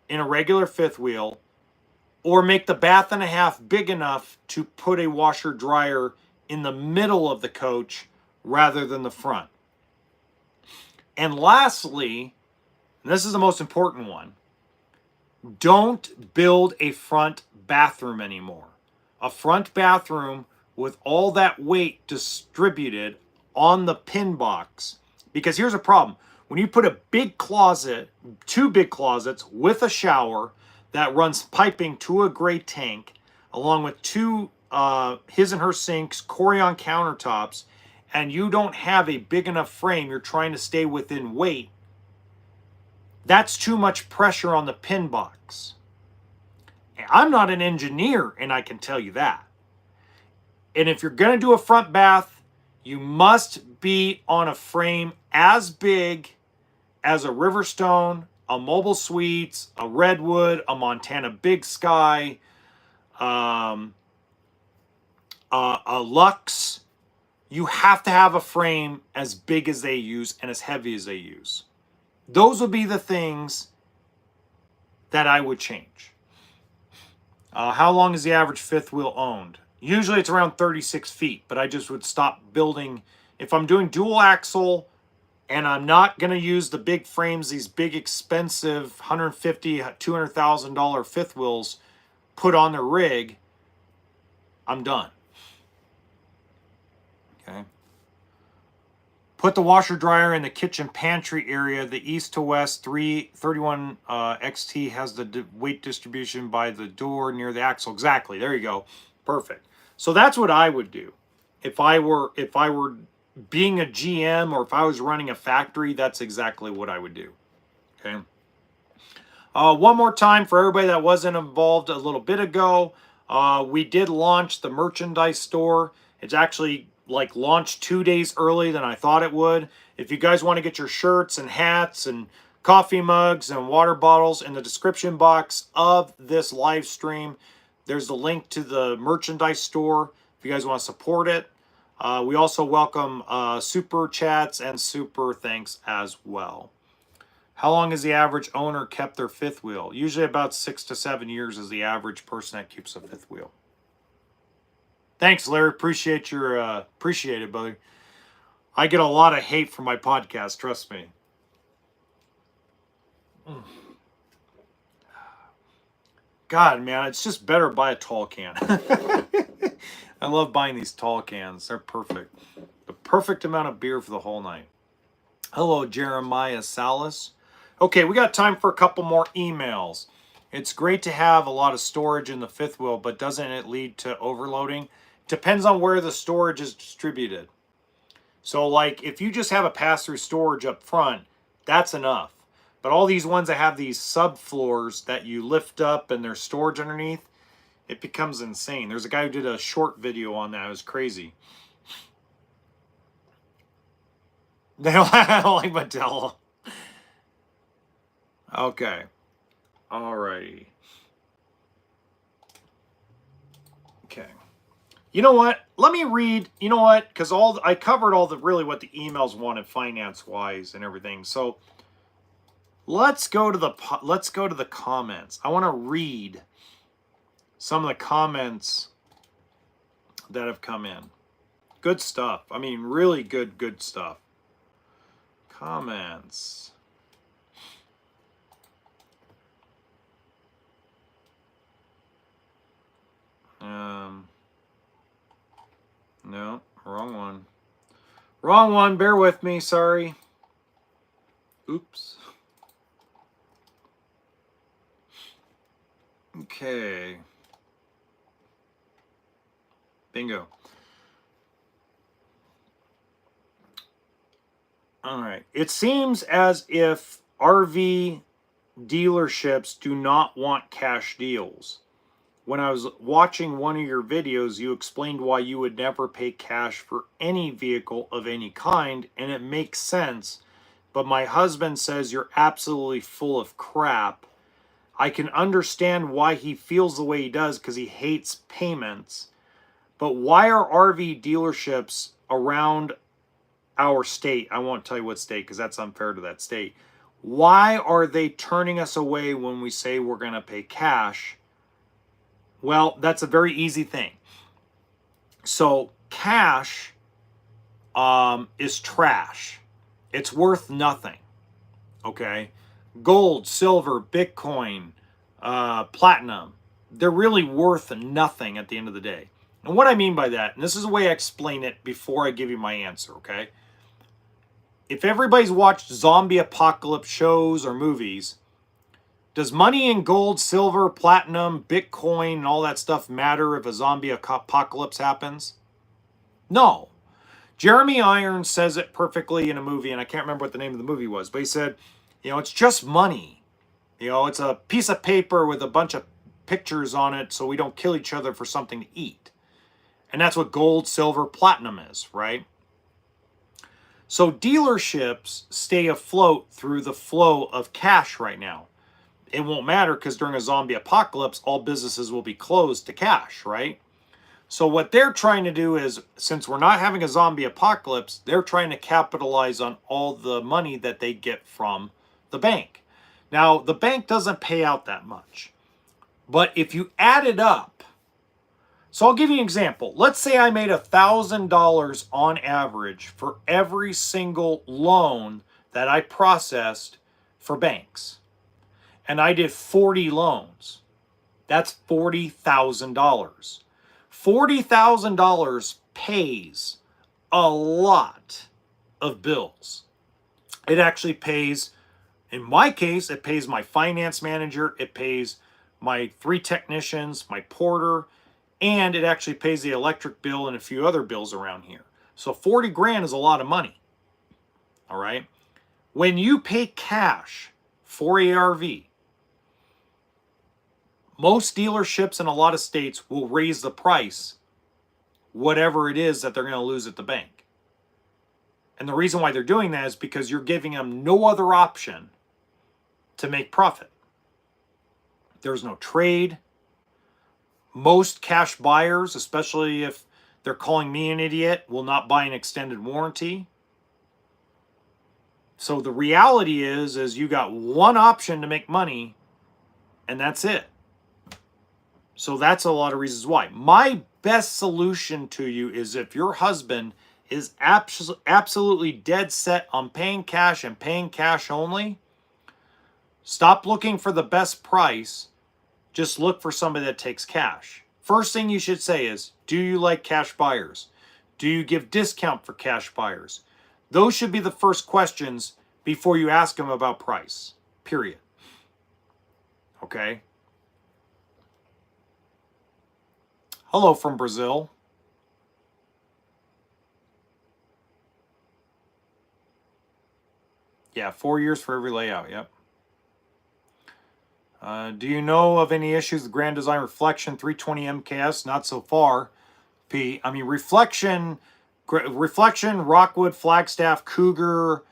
in a regular fifth wheel, or make the bath and a half big enough to put a washer dryer in the middle of the coach rather than the front. And lastly, and this is the most important one, don't build a front bathroom anymore. A front bathroom with all that weight distributed on the pin box. Because here's a problem. When you put a big closet, 2 big closets with a shower that runs piping to a gray tank, along with 2 his and her sinks, Corian countertops, and you don't have a big enough frame, you're trying to stay within weight, that's too much pressure on the pin box. I'm not an engineer, and I can tell you that. And if you're going to do a front bath, you must be on a frame as big as a Riverstone, a Mobile Suites, a Redwood, a Montana Big Sky, a Lux. You have to have a frame as big as they use and as heavy as they use. Those would be the things that I would change. How long is the average fifth wheel owned? Usually it's around 36 feet, but I just would stop building. If I'm doing dual axle and I'm not going to use the big frames, these big expensive $150,000, $200,000 fifth wheels put on the rig, I'm done. Okay. Put the washer dryer in the kitchen pantry area. The east to west 331 XT has the weight distribution by the door near the axle. Exactly. There you go. Perfect. So that's what I would do if I were being a GM, or if I was running a factory. That's exactly what I would do. Okay. One more time for everybody that wasn't involved a little bit ago. We did launch the merchandise store. It's actually like launched 2 days early than I thought it would. If you guys want to get your shirts and hats and coffee mugs and water bottles, in the description box of this live stream, there's the link to the merchandise store if you guys want to support it. We also welcome super chats and super thanks as well. How long has the average owner kept their fifth wheel? Usually about 6 to 7 years is the average person that keeps a fifth wheel. Thanks, Larry. Appreciate it, buddy. I get a lot of hate from my podcast, trust me. God, man, it's just better to buy a tall can. I love buying these tall cans. They're perfect. The perfect amount of beer for the whole night. Hello, Jeremiah Salas. Okay, we got time for a couple more emails. It's great to have a lot of storage in the fifth wheel, but doesn't it lead to overloading? Depends on where the storage is distributed. So like if you just have a pass-through storage up front, that's enough. But all these ones that have these subfloors that you lift up and there's storage underneath, it becomes insane. There's a guy who did a short video on that. It was crazy. They don't like Mattel. Okay. Alrighty. Okay. You know what? Let me read. You know what? Because I covered all the really what the emails wanted finance wise and everything. So let's go to the comments. I want to read some of the comments that have come in. Good stuff. I mean, really good stuff. Comments. No, wrong one. Wrong one, bear with me, sorry. Oops. Okay. Bingo. All right. It seems as if RV dealerships do not want cash deals. When I was watching one of your videos, you explained why you would never pay cash for any vehicle of any kind, and it makes sense. But my husband says you're absolutely full of crap. I can understand why he feels the way he does because he hates payments. But why are RV dealerships around our state? I won't tell you what state because that's unfair to that state. Why are they turning us away when we say we're going to pay cash? Well, that's a very easy thing. So cash is trash. It's worth nothing. Okay? Gold, silver, Bitcoin, platinum, they're really worth nothing at the end of the day. And what I mean by that, and this is the way I explain it before I give you my answer, okay? If everybody's watched zombie apocalypse shows or movies, does money in gold, silver, platinum, Bitcoin, and all that stuff matter if a zombie apocalypse happens? No. Jeremy Irons says it perfectly in a movie, and I can't remember what the name of the movie was, but he said, you know, it's just money. You know, it's a piece of paper with a bunch of pictures on it so we don't kill each other for something to eat. And that's what gold, silver, platinum is, right? So dealerships stay afloat through the flow of cash right now. It won't matter because during a zombie apocalypse, all businesses will be closed to cash, right? So what they're trying to do is, since we're not having a zombie apocalypse, they're trying to capitalize on all the money that they get from the bank. Now, the bank doesn't pay out that much. But if you add it up, so I'll give you an example. Let's say I made $1,000 on average for every single loan that I processed for banks. And I did 40 loans. That's $40,000. $40,000 pays a lot of bills. It actually pays, in my case, it pays my finance manager, it pays my 3 technicians, my porter, and it actually pays the electric bill and a few other bills around here. So 40 grand is a lot of money. All right. When you pay cash for ARV, most dealerships in a lot of states will raise the price, whatever it is that they're going to lose at the bank. And the reason why they're doing that is because you're giving them no other option to make profit. There's no trade. Most cash buyers, especially if they're calling me an idiot, will not buy an extended warranty. So the reality is you got one option to make money, and that's it. So that's a lot of reasons why. My best solution to you is if your husband is absolutely dead set on paying cash and paying cash only, stop looking for the best price. Just look for somebody that takes cash. First thing you should say is, do you like cash buyers? Do you give discount for cash buyers? Those should be the first questions before you ask them about price, period. Okay? Hello from Brazil. Yeah, 4 years for every layout, yep. Do you know of any issues with Grand Design Reflection 320 MKS? Not so far, P. I mean, Reflection, Rockwood, Flagstaff, Cougar,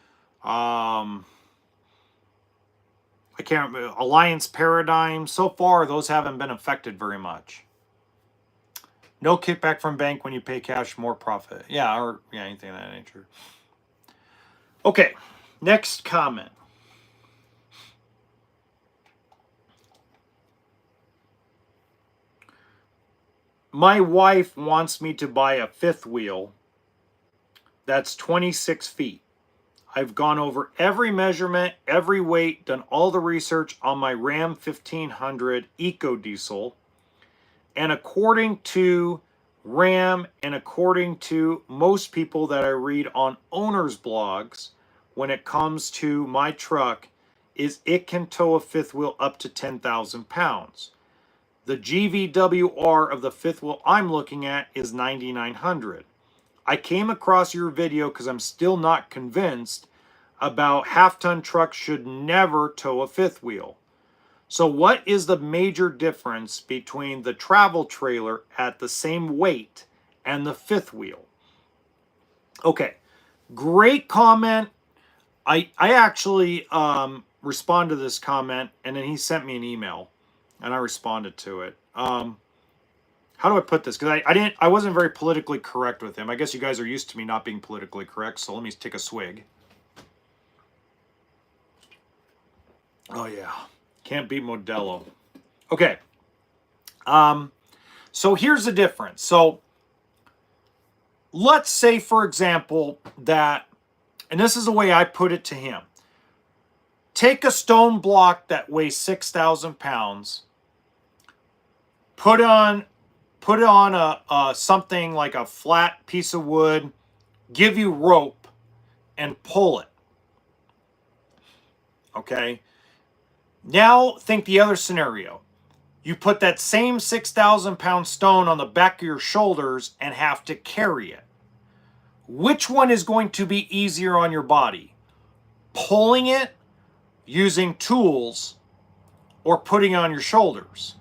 I can't remember, Alliance Paradigm. So far, those haven't been affected very much. No kickback from bank when you pay cash, more profit. Yeah, or yeah, anything of that nature. Okay, next comment. My wife wants me to buy a fifth wheel that's 26 feet. I've gone over every measurement, every weight, done all the research on my Ram 1500 Eco Diesel. And according to Ram and according to most people that I read on owners' blogs, when it comes to my truck, is it can tow a fifth wheel up to 10,000 pounds. The GVWR of the fifth wheel I'm looking at is 9,900. I came across your video because I'm still not convinced about half-ton trucks should never tow a fifth wheel. So what is the major difference between the travel trailer at the same weight and the fifth wheel? Okay, great comment. I actually responded to this comment, and then he sent me an email, and I responded to it. How do I put this? Because I wasn't very politically correct with him. I guess you guys are used to me not being politically correct, so let me take a swig. Oh yeah, can't beat Modelo. Okay, so here's the difference. So let's say, for example, that, and this is the way I put it to him. Take a stone block that weighs 6,000 pounds, put it on a something like a flat piece of wood, give you rope, and pull it. Okay? Now think the other scenario. You put that same 6,000 pound stone on the back of your shoulders and have to carry it. Which one is going to be easier on your body? Pulling it, using tools, or putting it on your shoulders?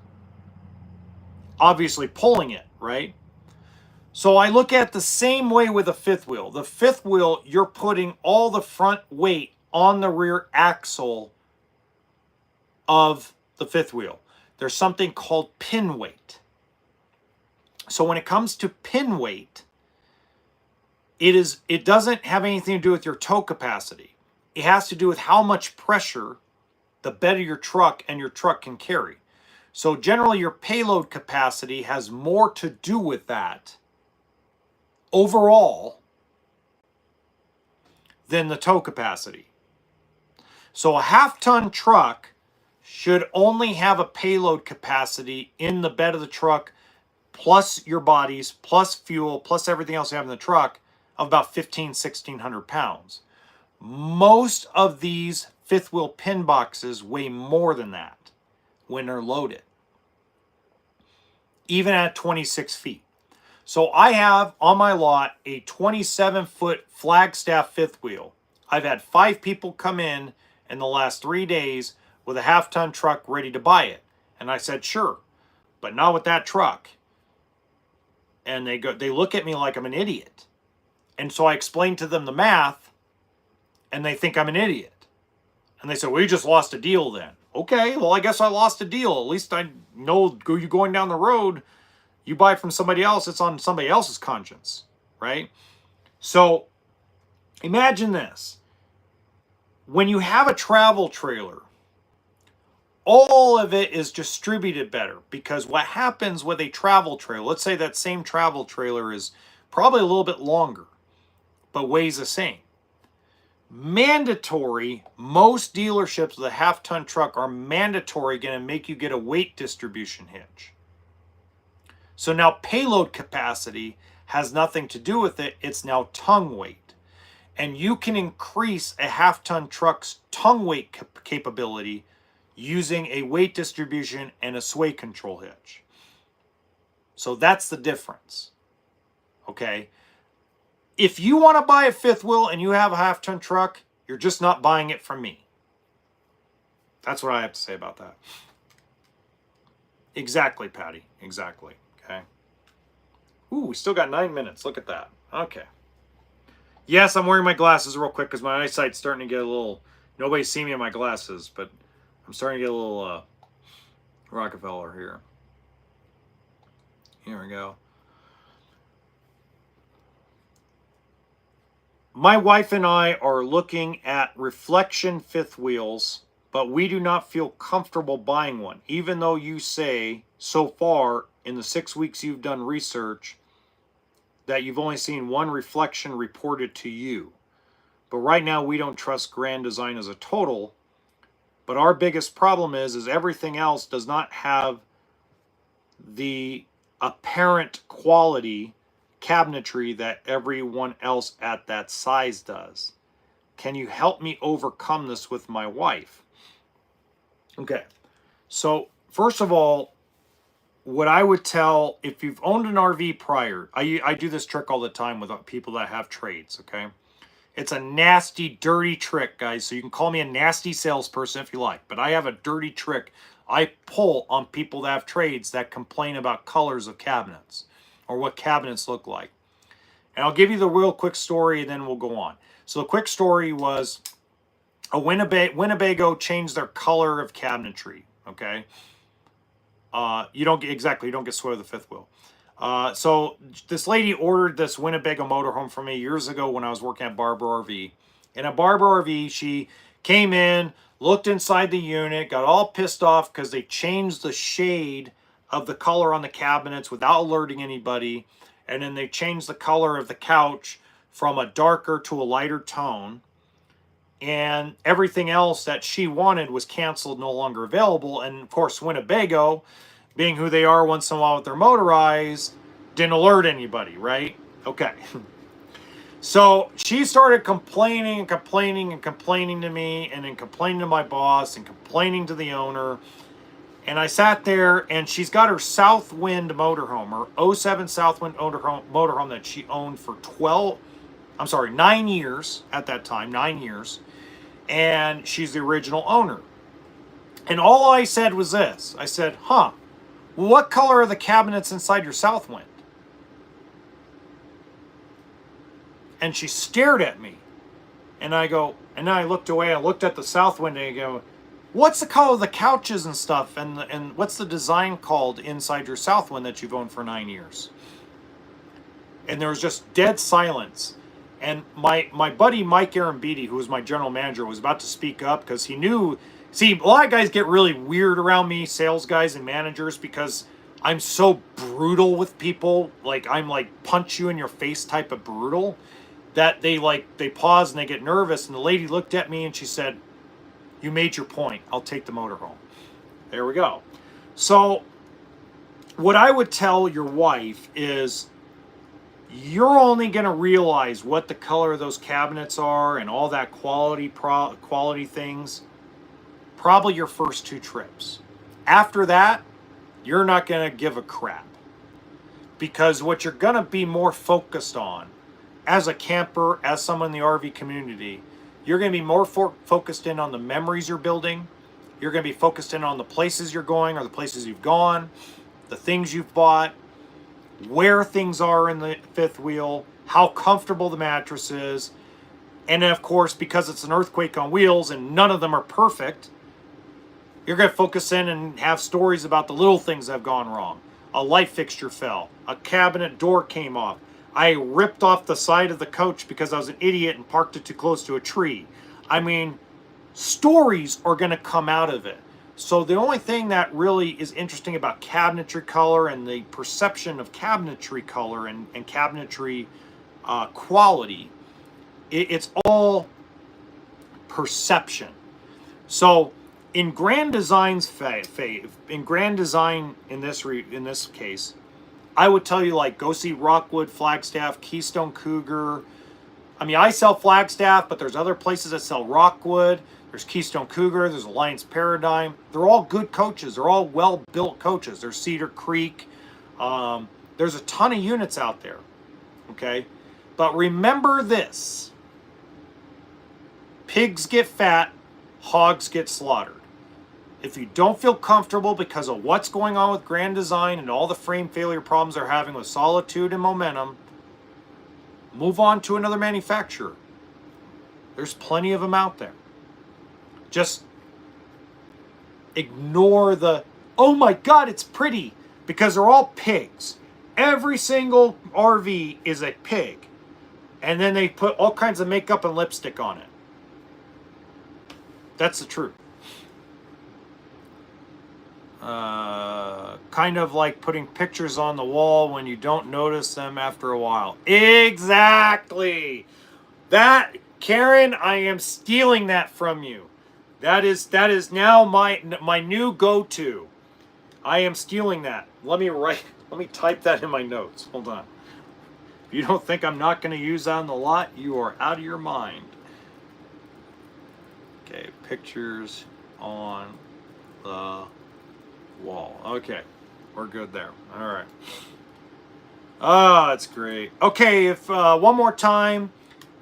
Obviously pulling it, right? So I look at the same way with a fifth wheel. The fifth wheel, you're putting all the front weight on the rear axle of the fifth wheel. There's something called pin weight. So when it comes to pin weight, it doesn't have anything to do with your tow capacity. It has to do with how much pressure the bed of your truck and your truck can carry. So generally your payload capacity has more to do with that overall than the tow capacity. So a half-ton truck should only have a payload capacity in the bed of the truck, plus your bodies, plus fuel, plus everything else you have in the truck, of about 1,600 pounds. Most of these fifth wheel pin boxes weigh more than that when they're loaded, even at 26 feet. So I have on my lot a 27-foot Flagstaff fifth wheel. I've had 5 people come in the last 3 days with a half-ton truck ready to buy it. And I said, sure, but not with that truck. And they look at me like I'm an idiot. And so I explained to them the math, and they think I'm an idiot. And they said, well, you just lost a deal then. Okay, well, I guess I lost a deal. At least I know you going down the road, you buy from somebody else, it's on somebody else's conscience, right? So imagine this. When you have a travel trailer, all of it is distributed better, because what happens with a travel trailer, let's say that same travel trailer is probably a little bit longer, but weighs the same. Mandatory, most dealerships with a half-ton truck are mandatory going to make you get a weight distribution hitch. So now payload capacity has nothing to do with it. It's now tongue weight. And you can increase a half-ton truck's tongue weight capability using a weight distribution and a sway control hitch. So that's the difference. Okay? If you want to buy a fifth wheel and you have a half-ton truck, you're just not buying it from me. That's what I have to say about that. Exactly, Patty. Exactly. Okay. Ooh, we still got 9 minutes. Look at that. Okay. Yes, I'm wearing my glasses real quick because my eyesight's starting to get a little... Nobody's seeing me in my glasses, but I'm starting to get a little Rockefeller here. Here we go. My wife and I are looking at reflection fifth wheels, but we do not feel comfortable buying one, even though you say so far in the 6 weeks you've done research that you've only seen one reflection reported to you. But right now we don't trust Grand Design as a total. But our biggest problem is everything else does not have the apparent quality cabinetry that everyone else at that size does. Can you help me overcome this with my wife? Okay, so first of all, what I would tell, if you've owned an RV prior, I do this trick all the time with people that have trades, okay? It's a nasty, dirty trick, guys, so you can call me a nasty salesperson if you like, but I have a dirty trick I pull on people that have trades that complain about colors of cabinets or what cabinets look like. And I'll give you the real quick story and then we'll go on. So the quick story was a Winnebago changed their color of cabinetry, okay? You don't get sweat with the fifth wheel. So this lady ordered this Winnebago motorhome from me years ago when I was working at Barber RV. And at Barber RV, she came in, looked inside the unit, got all pissed off because they changed the shade of the color on the cabinets without alerting anybody. And then they changed the color of the couch from a darker to a lighter tone. And everything else that she wanted was canceled, no longer available. And of course, Winnebago, being who they are once in a while with their motorized, didn't alert anybody, right? Okay. So she started complaining and complaining and complaining to me, and then complaining to my boss and complaining to the owner. And I sat there, and she's got her Southwind motorhome, her 07 Southwind motorhome that she owned for 9 years at that time, 9 years. And she's the original owner. And all I said was this. I said, well, what color are the cabinets inside your Southwind? And she stared at me. And I go, and then I looked away. I looked at the Southwind and I go, what's the color of the couches and stuff? And what's the design called inside your Southwind that you've owned for 9 years? And there was just dead silence. And my buddy Mike Arambidi, who was my general manager, was about to speak up because he knew... See, a lot of guys get really weird around me, sales guys and managers, because I'm so brutal with people. Like, I'm like punch you in your face type of brutal, that they pause and they get nervous. And the lady looked at me and she said, you made your point. I'll take the motorhome. There we go. So what I would tell your wife is, you're only going to realize what the color of those cabinets are and all that quality things probably your first 2 trips. After that, you're not going to give a crap, because what you're going to be more focused on as a camper, as someone in the RV community, you're going to be more focused in on the memories you're building. You're going to be focused in on the places you're going or the places you've gone, the things you've bought, where things are in the fifth wheel, how comfortable the mattress is. And then, of course, because it's an earthquake on wheels and none of them are perfect, you're going to focus in and have stories about the little things that have gone wrong. A light fixture fell. A cabinet door came off. I ripped off the side of the coach because I was an idiot and parked it too close to a tree. I mean, stories are going to come out of it. So the only thing that really is interesting about cabinetry color and the perception of cabinetry color and cabinetry quality, it's all perception. So in Grand Design's in this case, I would tell you, like, go see Rockwood, Flagstaff, Keystone Cougar. I mean, I sell Flagstaff, but there's other places that sell Rockwood. There's Keystone Cougar. There's Alliance Paradigm. They're all good coaches. They're all well-built coaches. There's Cedar Creek. There's a ton of units out there, okay? But remember this. Pigs get fat. Hogs get slaughtered. If you don't feel comfortable because of what's going on with Grand Design and all the frame failure problems they're having with Solitude and Momentum, move on to another manufacturer. There's plenty of them out there. Just ignore the, oh my God, it's pretty, because they're all pigs. Every single RV is a pig. And then they put all kinds of makeup and lipstick on it. That's the truth. Kind of like putting pictures on the wall when you don't notice them after a while. Exactly. That, Karen, I am stealing that from you. That is now my new go-to. I am stealing that. Let me type that in my notes. Hold on. If you don't think I'm not going to use that on the lot, you are out of your mind. Okay, pictures on the wall. Okay, we're good there. All right. Oh, that's great. Okay, if one more time,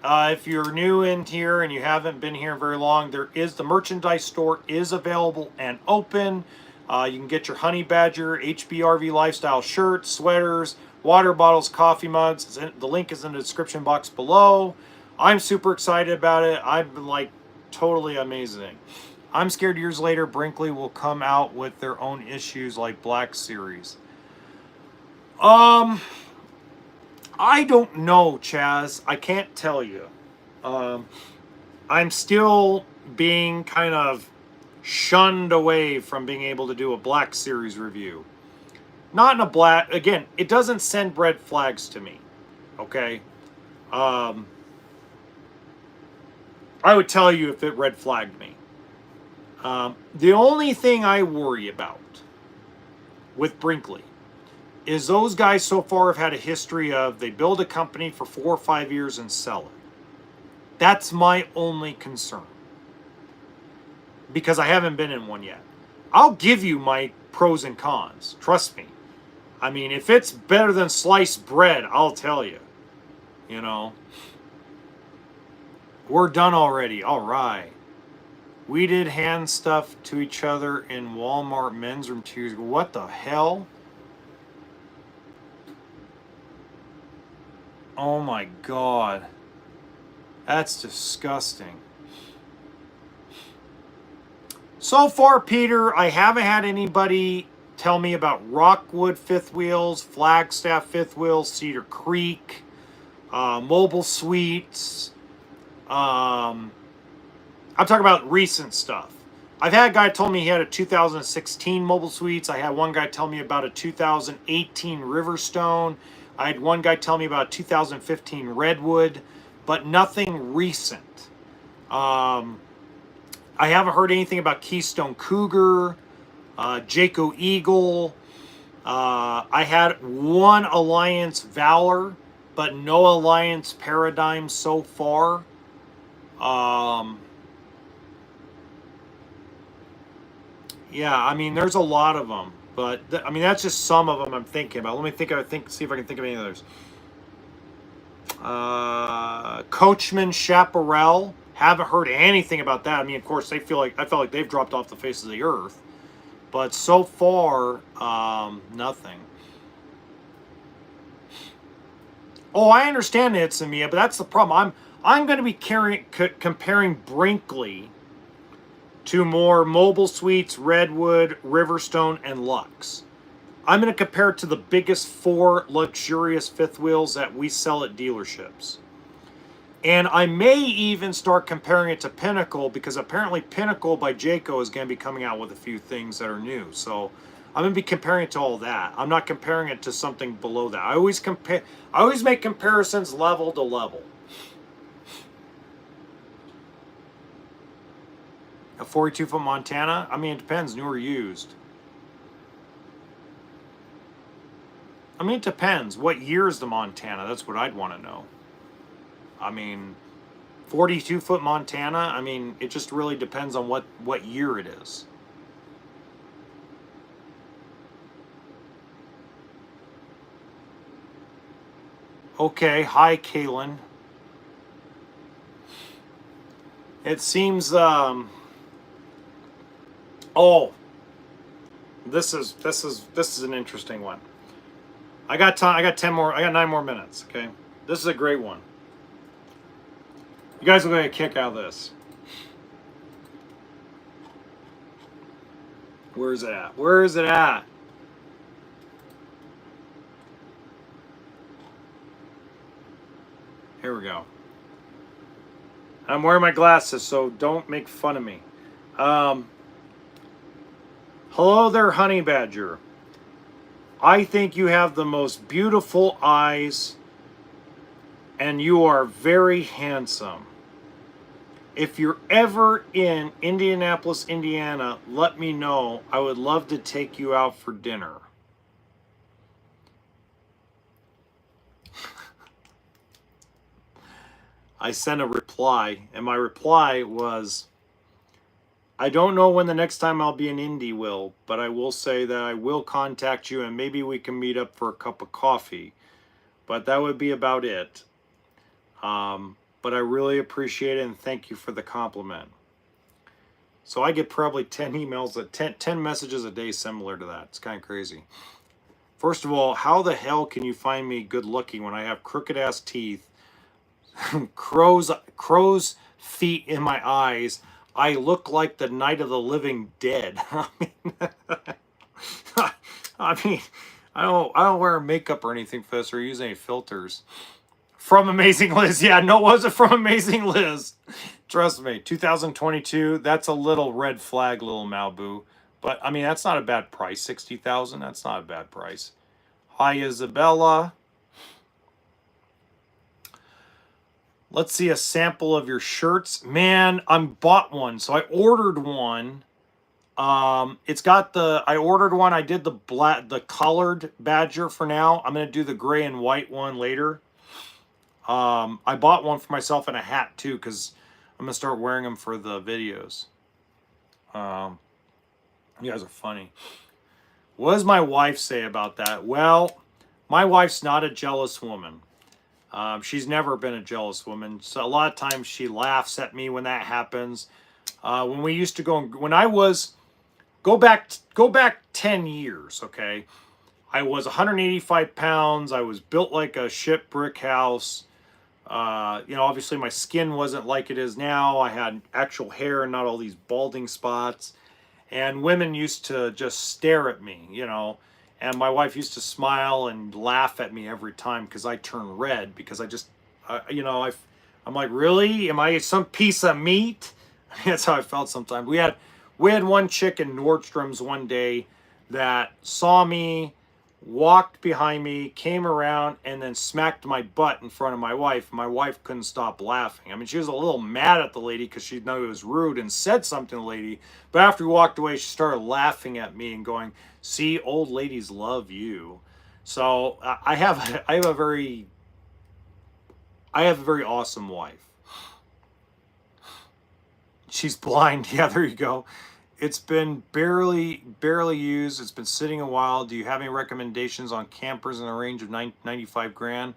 if you're new in here and you haven't been here very long, the merchandise store is available and open. You can get your Honey Badger HBRV lifestyle shirts, sweaters, water bottles, coffee mugs. The link is in the description box below. I'm super excited about it. I've been like totally amazing. I'm scared years later Brinkley will come out with their own issues like Black Series. I don't know, Chaz. I can't tell you. I'm still being kind of shunned away from being able to do a Black Series review. Not in a black, again, it doesn't send red flags to me. Okay? I would tell you if it red flagged me. The only thing I worry about with Brinkley is those guys so far have had a history of they build a company for 4 or 5 years and sell it. That's my only concern. Because I haven't been in one yet. I'll give you my pros and cons. Trust me. I mean, if it's better than sliced bread, I'll tell you. You know. We're done already. All right. We did hand stuff to each other in Walmart men's room 2 years ago. What the hell? Oh my God. That's disgusting. So far, Peter, I haven't had anybody tell me about Rockwood fifth wheels, Flagstaff fifth wheels, Cedar Creek, Mobile Suites. I'm talking about recent stuff. I've had a guy tell me he had a 2016 Mobile Suites. I had one guy tell me about a 2018 Riverstone. I had one guy tell me about a 2015 Redwood, but nothing recent. I haven't heard anything about Keystone Cougar, Jayco Eagle. I had one Alliance Valor but no alliance paradigm so far. Yeah, I mean, there's a lot of them, but I mean, that's just some of them I'm thinking about. Let me see if I can think of any others. Coachman Chaparral. Haven't heard anything about that. I mean, of course, I felt like they've dropped off the face of the earth, but so far, nothing. Oh, I understand it's a Mia, but that's the problem. I'm going to be comparing Brinkley to more Mobile Suites, Redwood, Riverstone, and Lux. I'm going to compare it to the biggest 4 luxurious fifth wheels that we sell at dealerships. And I may even start comparing it to Pinnacle, because apparently Pinnacle by Jayco is going to be coming out with a few things that are new. So I'm going to be comparing it to all that. I'm not comparing it to something below that. I always make comparisons level to level. A 42-foot Montana? I mean, it depends, new or used. I mean, it depends. What year is the Montana? That's what I'd want to know. I mean, 42-foot Montana, I mean, it just really depends on what year it is. Okay, hi, Kaylin. It seems, oh, this is an interesting one. I got time. I got 9 more minutes. Okay, this is a great one. You guys are going to get a kick out of this. Where is it at? Where is it at? Here we go. I'm wearing my glasses, so don't make fun of me. Hello there, Honey Badger. I think you have the most beautiful eyes, and you are very handsome. If you're ever in Indianapolis, Indiana, let me know. I would love to take you out for dinner. I sent a reply, and my reply was, I don't know when the next time I'll be in Indy, Will, but I will say that I will contact you, and maybe we can meet up for a cup of coffee. But that would be about it. But I really appreciate it, and thank you for the compliment. So I get probably 10 emails, 10 messages a day similar to that. It's kind of crazy. First of all, how the hell can you find me good looking when I have crooked ass teeth, crow's feet in my eyes? I look like the Night of the Living Dead. I mean, I don't wear makeup or anything for this or use any filters. From Amazing Liz. Yeah, no, was it from Amazing Liz? Trust me, 2022, that's a little red flag, little Malibu. But, I mean, that's not a bad price. 60,000, that's not a bad price. Hi, Isabella. Let's see a sample of your shirts. Man, I bought one. So I ordered one. It's got I ordered one. I did the colored Badger for now. I'm going to do the gray and white one later. I bought one for myself and a hat too, because I'm gonna start wearing them for the videos. You guys are funny. What does my wife say about that? Well, my wife's not a jealous woman. She's never been a jealous woman. So a lot of times she laughs at me when that happens. When we used to go back 10 years, okay? I was 185 pounds. I was built like a ship brick house. Obviously my skin wasn't like it is now. I had actual hair and not all these balding spots. And women used to just stare at me, and my wife used to smile and laugh at me every time because I turned red, because I'm like, really? Am I some piece of meat? That's how I felt sometimes. We had one chick in Nordstrom's one day that saw me, walked behind me, came around, and then smacked my butt in front of my wife. My wife couldn't stop laughing. I mean, she was a little mad at the lady because she knew it was rude and said something to the lady. But after we walked away, she started laughing at me and going, "See, old ladies love you." So I have a very I have a very awesome wife. She's blind. Yeah, there you go. It's been barely used. It's been sitting a while. Do you have any recommendations on campers in a range of 95 grand?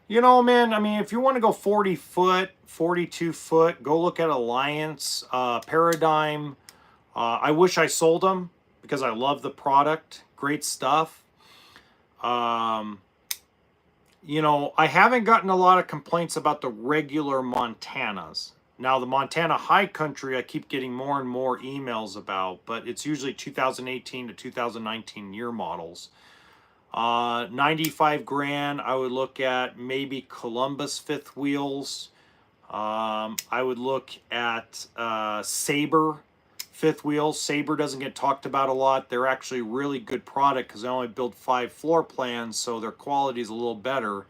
You know, man, I mean, if you want to go 40 foot, 42 foot, go look at Alliance, Paradigm. I wish I sold them because I love the product. Great stuff. You know, I haven't gotten a lot of complaints about the regular Montanas. Now, the Montana High Country, I keep getting more and more emails about, but it's usually 2018 to 2019 year models. 95 grand, I would look at maybe Columbus fifth wheels. I would look at Sabre fifth wheels. Sabre doesn't get talked about a lot. They're actually a really good product because they only build 5 floor plans, so their quality is a little better.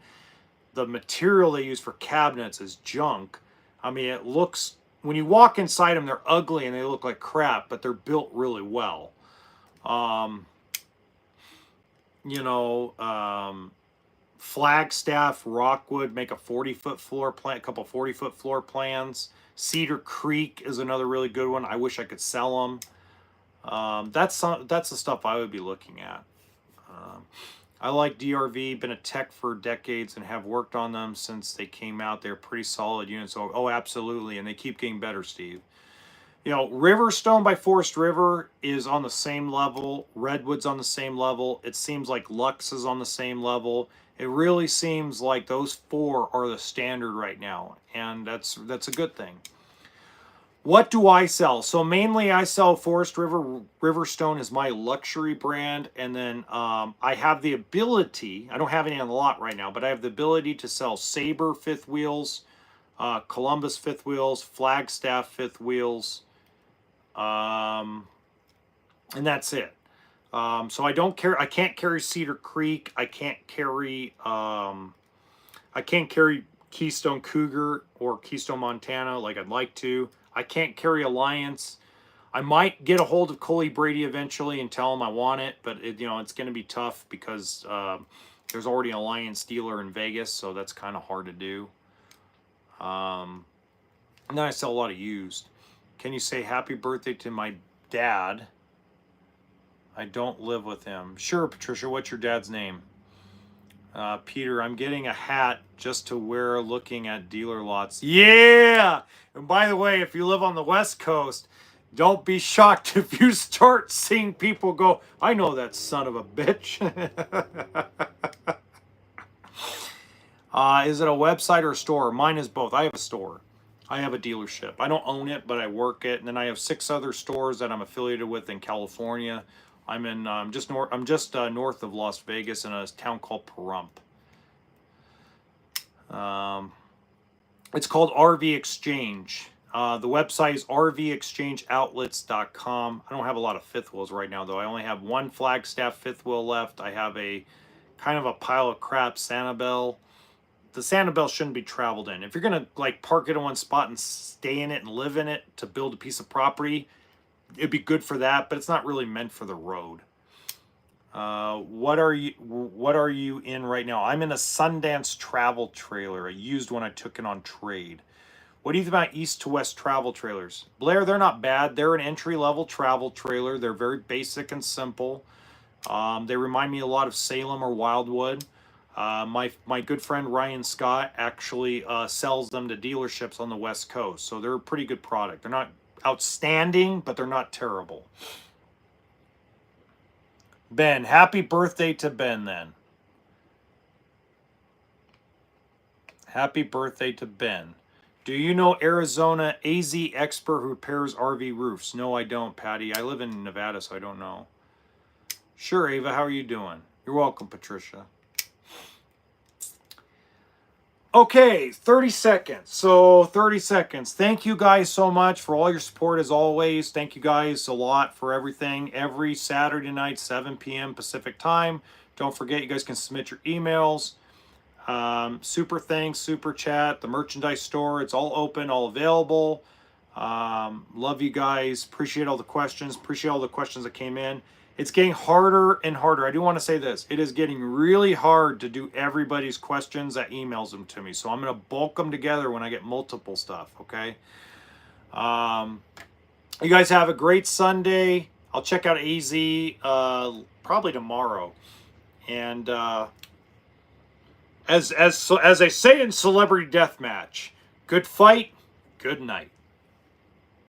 The material they use for cabinets is junk. I mean, it looks, when you walk inside them, they're ugly and they look like crap, but they're built really well. You know, Flagstaff, Rockwood make a 40-foot floor plan, a couple 40-foot floor plans. Cedar Creek is another really good one. I wish I could sell them. That's the stuff I would be looking at. I like DRV, been a tech for decades and have worked on them since they came out. They're pretty solid units. Oh, absolutely. And they keep getting better, Steve. You know, Riverstone by Forest River is on the same level. Redwood's on the same level. It seems like Lux is on the same level. It really seems like those 4 are the standard right now. And that's a good thing. What do I sell? So mainly I sell Forest River. Riverstone is my luxury brand. And then I have the ability, I don't have any on the lot right now, but I have the ability to sell Sabre fifth wheels, Columbus fifth wheels, Flagstaff fifth wheels. And that's it. So I don't carry, I can't carry Cedar Creek. I can't carry Keystone Cougar or Keystone Montana like I'd like to. I can't carry Alliance. I might get a hold of Coley Brady eventually and tell him I want it, but you know, it's going to be tough because there's already an Alliance dealer in Vegas, so that's kind of hard to do. And then I sell a lot of used. Can you say happy birthday to my dad? I don't live with him. Sure, Patricia, what's your dad's name? Peter, I'm getting a hat just to wear looking at dealer lots. Yeah! And by the way, if you live on the West Coast, don't be shocked if you start seeing people go, I know that son of a bitch. Is it a website or a store? Mine is both. I have a store. I have a dealership. I don't own it, but I work it. And then I have 6 other stores that I'm affiliated with in California. I'm in just north of Las Vegas in a town called Pahrump. It's called RV Exchange. The website is rvexchangeoutlets.com. I don't have a lot of fifth wheels right now, though. I only have 1 Flagstaff fifth wheel left. I have a kind of a pile of crap Sanibel. The Sanibel shouldn't be traveled in. If you're going to like park it in one spot and stay in it and live in it to build a piece of property, it'd be good for that, but it's not really meant for the road. What are you in right now? I'm in a Sundance travel trailer, a used one I took in on trade. What do you think about east to west travel trailers? Blair, they're not bad. They're an entry-level travel trailer. They're very basic and simple. They remind me a lot of Salem or Wildwood. My good friend Ryan Scott actually sells them to dealerships on the West Coast, so they're a pretty good product. They're not outstanding, but they're not terrible. Ben, happy birthday to Ben then. Happy birthday to Ben. Do you know Arizona AZ expert who repairs RV roofs? No, I don't, Patty. I live in Nevada, so I don't know. Sure, Ava, how are you doing? You're welcome, Patricia. Okay, 30 seconds. So 30 seconds. Thank you guys so much for all your support as always. Thank you guys a lot for everything. Every Saturday night, 7 p.m. Pacific time. Don't forget, you guys can submit your emails. Super thanks, super chat, the merchandise store. It's all open, all available. Love you guys. Appreciate all the questions. Appreciate all the questions that came in. It's getting harder and harder. I do want to say this. It is getting really hard to do everybody's questions that emails them to me. So I'm going to bulk them together when I get multiple stuff, okay? You guys have a great Sunday. I'll check out AZ probably tomorrow. And as they say in Celebrity Deathmatch, good fight, good night.